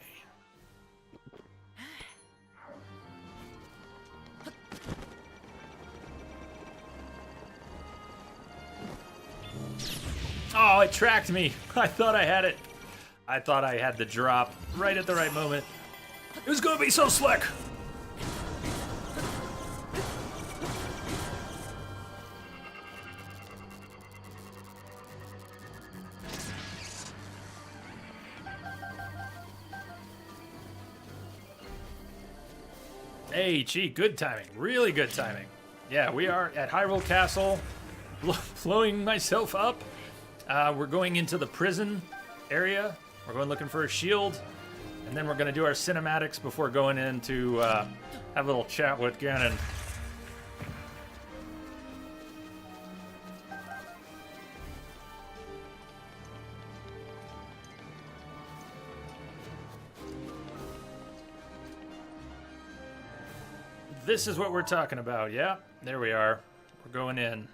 Oh, it tracked me. I thought I had it. I thought I had the drop right at the right moment. It was gonna be so slick. Hey, gee, good timing. Really good timing. Yeah, we are at Hyrule Castle, blowing myself up. We're going into the prison area. We're going looking for a shield. And then we're going to do our cinematics before going in to have a little chat with Ganon. This is what we're talking about. Yeah, there we are. We're going in.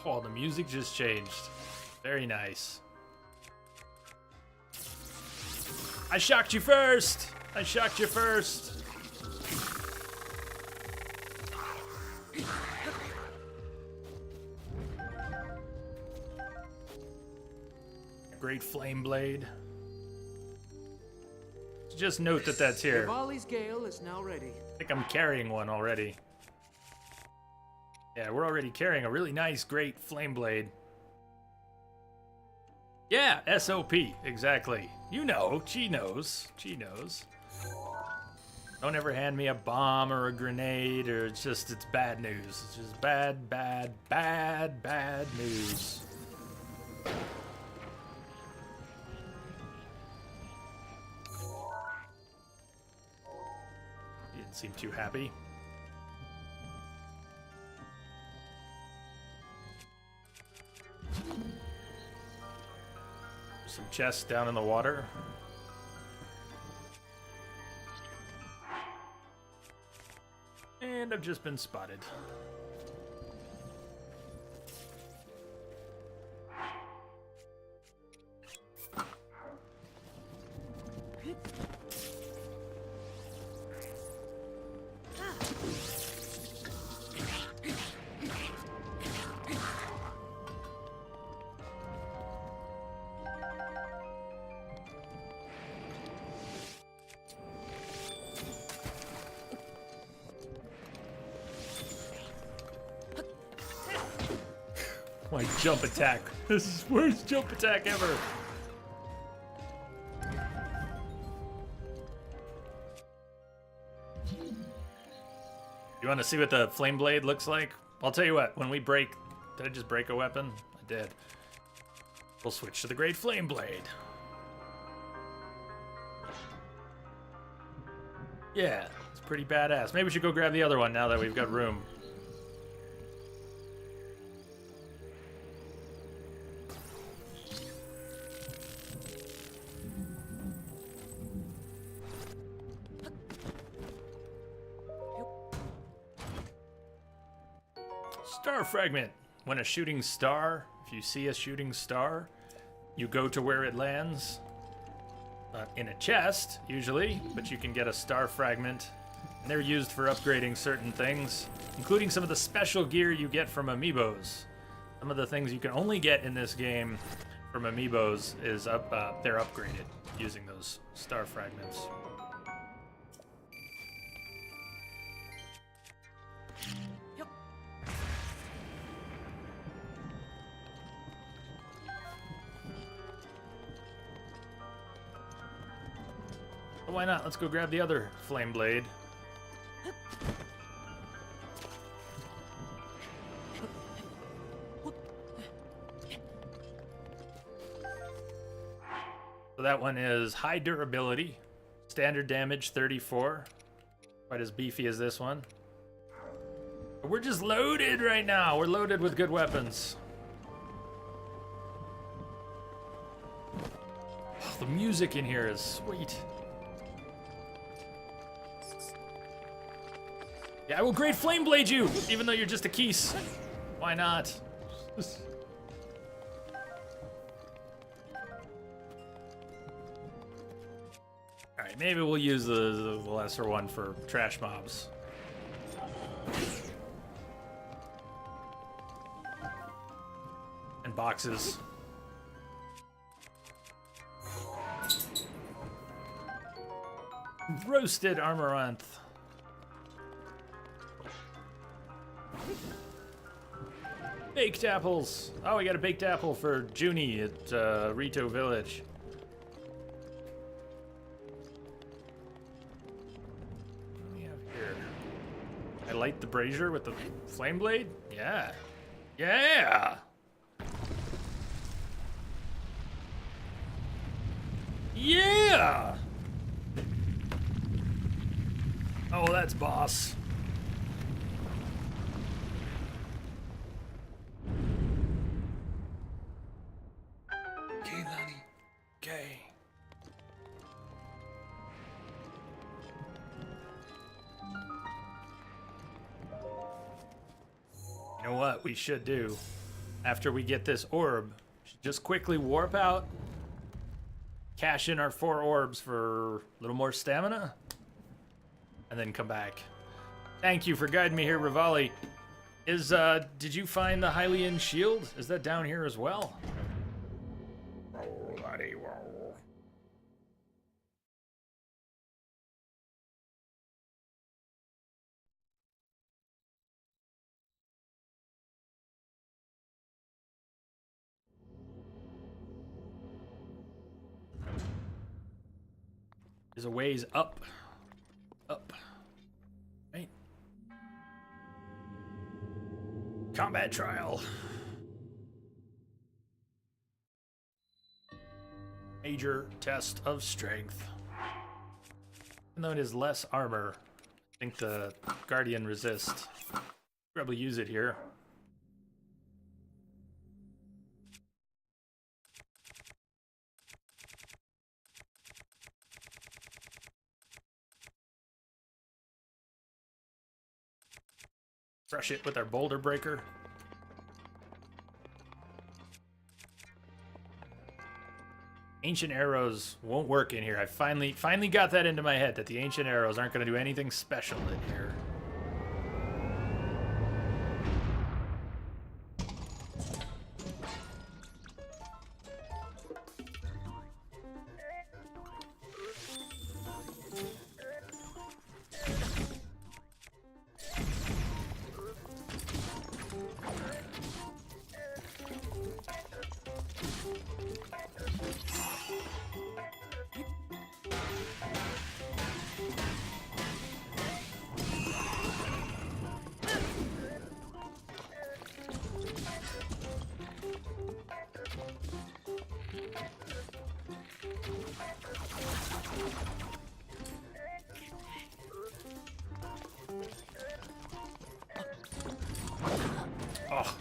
Oh, the music just changed. Very nice. I shocked you first! I shocked you first! Great flame blade. Just note that that's here. Rivali's Gale is now ready. I think I'm carrying one already. Yeah, we're already carrying a really nice, great flame blade. Yeah, SOP, exactly. You know, she knows. She knows. Don't ever hand me a bomb or a grenade or it's bad news. It's just bad, bad, bad, bad news. You didn't seem too happy. Some chests down in the water. And I've just been spotted. My jump attack. This is the worst jump attack ever. You want to see what the flame blade looks like? I'll tell you what, when we break... Did I just break a weapon? I did. We'll switch to the great flame blade. Yeah, it's pretty badass. Maybe we should go grab the other one now that we've got room. Star fragment. When a shooting star, if you see a shooting star, you go to where it lands in a chest, usually, but you can get a star fragment. And they're used for upgrading certain things, including some of the special gear you get from amiibos. Some of the things you can only get in this game from amiibos is they're upgraded using those star fragments. But why not? Let's go grab the other flame blade. So that one is high durability, standard damage 34, quite as beefy as this one. But we're just loaded right now. We're loaded with good weapons. Oh, the music in here is sweet. Yeah, I will Great Flame Blade you, even though you're just a Keese. Why not? Alright, maybe we'll use the lesser one for trash mobs. And boxes. Roasted Amaranth. Baked apples. Oh, we got a baked apple for Junie at Rito Village. What do we have here? I light the brazier with the flame blade? Yeah. Yeah! Yeah! Oh, that's boss. Okay. You know what we should do after we get this orb? We should just quickly warp out, cash in our 4 orbs for a little more stamina, and then come back. Thank you for guiding me here, Rivali. Did you find the Hylian shield? Is that down here as well? There's a ways up. Up. Right. Combat trial. Major test of strength. Even though it is less armor, I think the Guardian resist. Probably use it here. Crush it with our boulder breaker. Ancient arrows won't work in here. I finally got that into my head that the ancient arrows aren't going to do anything special in here. Oh.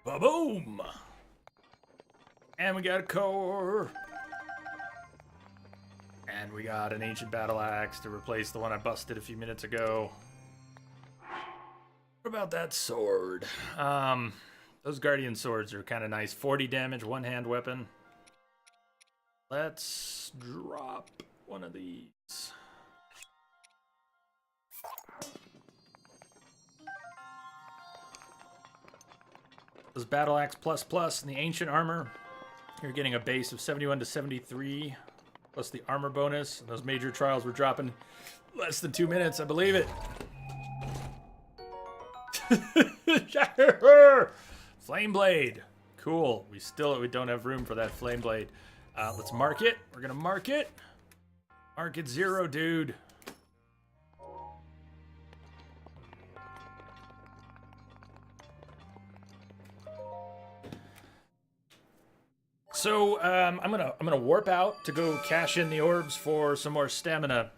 Ba-boom! And we got a core. And we got an ancient battle axe to replace the one I busted a few minutes ago. What about that sword? Those guardian swords are kind of nice. 40 damage, one-hand weapon. Let's drop one of these. Those battle axe plus plus and the ancient armor. You're getting a base of 71 to 73 plus the armor bonus. And those major trials were dropping less than 2 minutes, I believe it. Flame blade. Cool. We don't have room for that flame blade. Let's mark it. We're gonna mark it. Mark it 0, dude. So I'm gonna warp out to go cash in the orbs for some more stamina.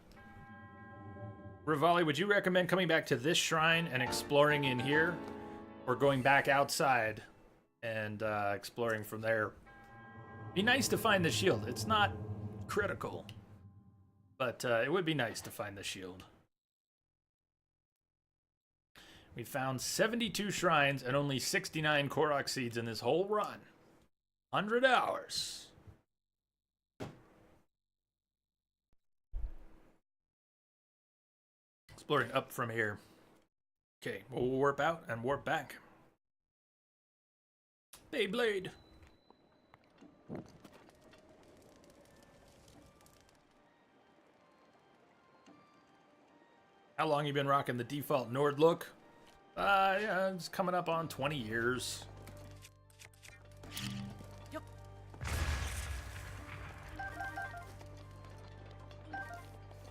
Rivali, would you recommend coming back to this shrine and exploring in here, or going back outside and exploring from there? Be nice to find the shield. It's not critical, but it would be nice to find the shield. We found 72 shrines and only 69 Korok seeds in this whole run. 100 hours. Exploring up from here. Okay, we'll warp out and warp back. Beyblade. How long you been rocking the default Nord look? Yeah, it's coming up on 20 years. Yep.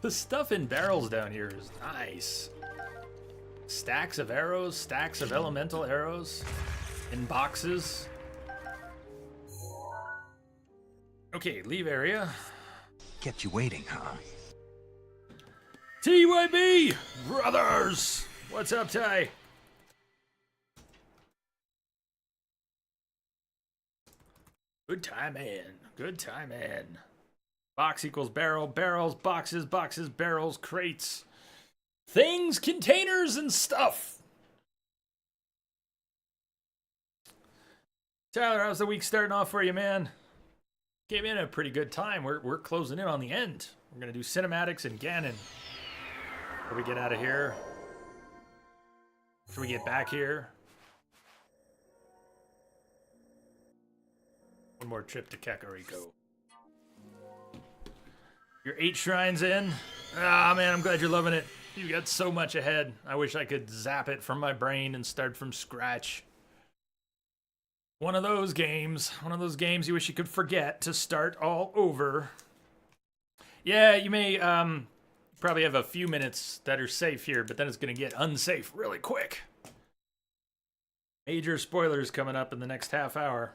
The stuff in barrels down here is nice. Stacks of arrows, stacks of elemental arrows in boxes. Okay, leave area. Kept you waiting, huh? TYB brothers! What's up, Ty? Good time in. Good time in. Box equals barrel. Barrels, boxes, boxes, barrels, crates. Things, containers, and stuff. Tyler, how's the week starting off for you, man? Came in at a pretty good time. We're closing in on the end. We're going to do cinematics and Ganon. Before we get out of here. Should we get back here? One more trip to Kakariko. You're 8 shrines in? Ah, man, I'm glad you're loving it. You got so much ahead. I wish I could zap it from my brain and start from scratch. One of those games you wish you could forget to start all over. Yeah, you may probably have a few minutes that are safe here, but then it's going to get unsafe really quick. Major spoilers coming up in the next half hour.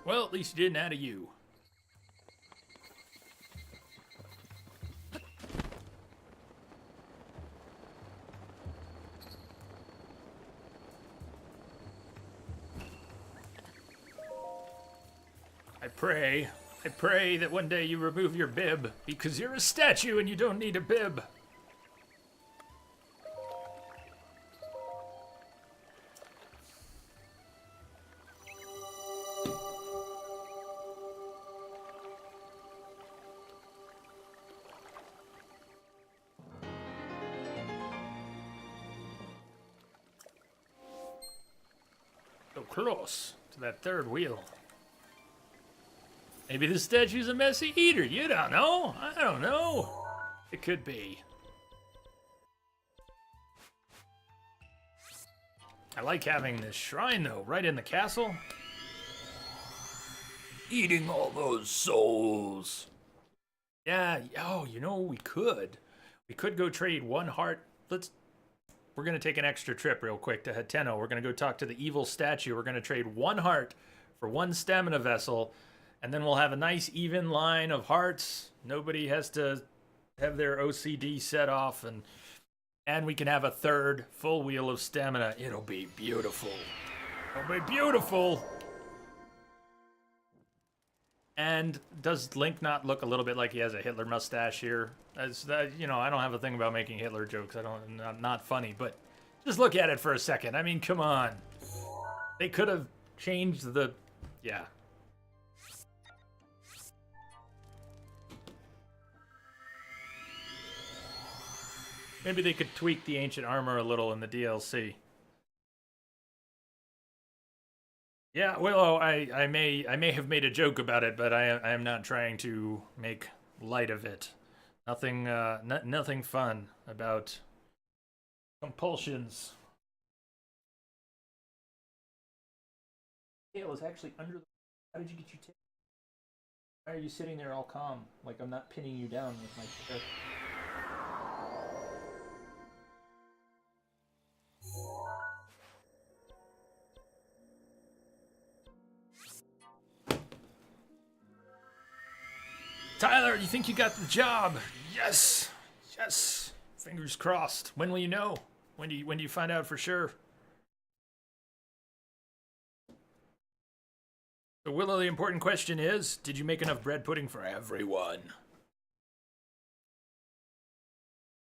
Well, at least you didn't add a U. I pray that one day you remove your bib, because you're a statue and you don't need a bib. So close to that third wheel. Maybe the statue's a messy eater. You don't know. I don't know. It could be. I like having this shrine, though, right in the castle. Eating all those souls. Yeah, oh, you know, we could. We could go trade 1 heart. We're going to take an extra trip real quick to Hateno. We're going to go talk to the evil statue. We're going to trade 1 heart for one stamina vessel, and then we'll have a nice even line of hearts. Nobody has to have their OCD set off, and we can have a third full wheel of stamina. It'll be beautiful. It'll be beautiful. And does Link not look a little bit like he has a Hitler mustache here? As you know, I don't have a thing about making Hitler jokes. Not funny, but just look at it for a second. I mean, come on. They could have changed the, yeah. Maybe they could tweak the ancient armor a little in the DLC. Yeah, well, I may have made a joke about it, but I am not trying to make light of it. Nothing nothing fun about compulsions. Tail is actually under the. How did you get your tail? Why are you sitting there all calm, like I'm not pinning you down with my chair? Tyler, you think you got the job? Yes, yes. Fingers crossed. When will you know? When do you find out for sure? So, Willow, the important question is, did you make enough bread pudding for everyone?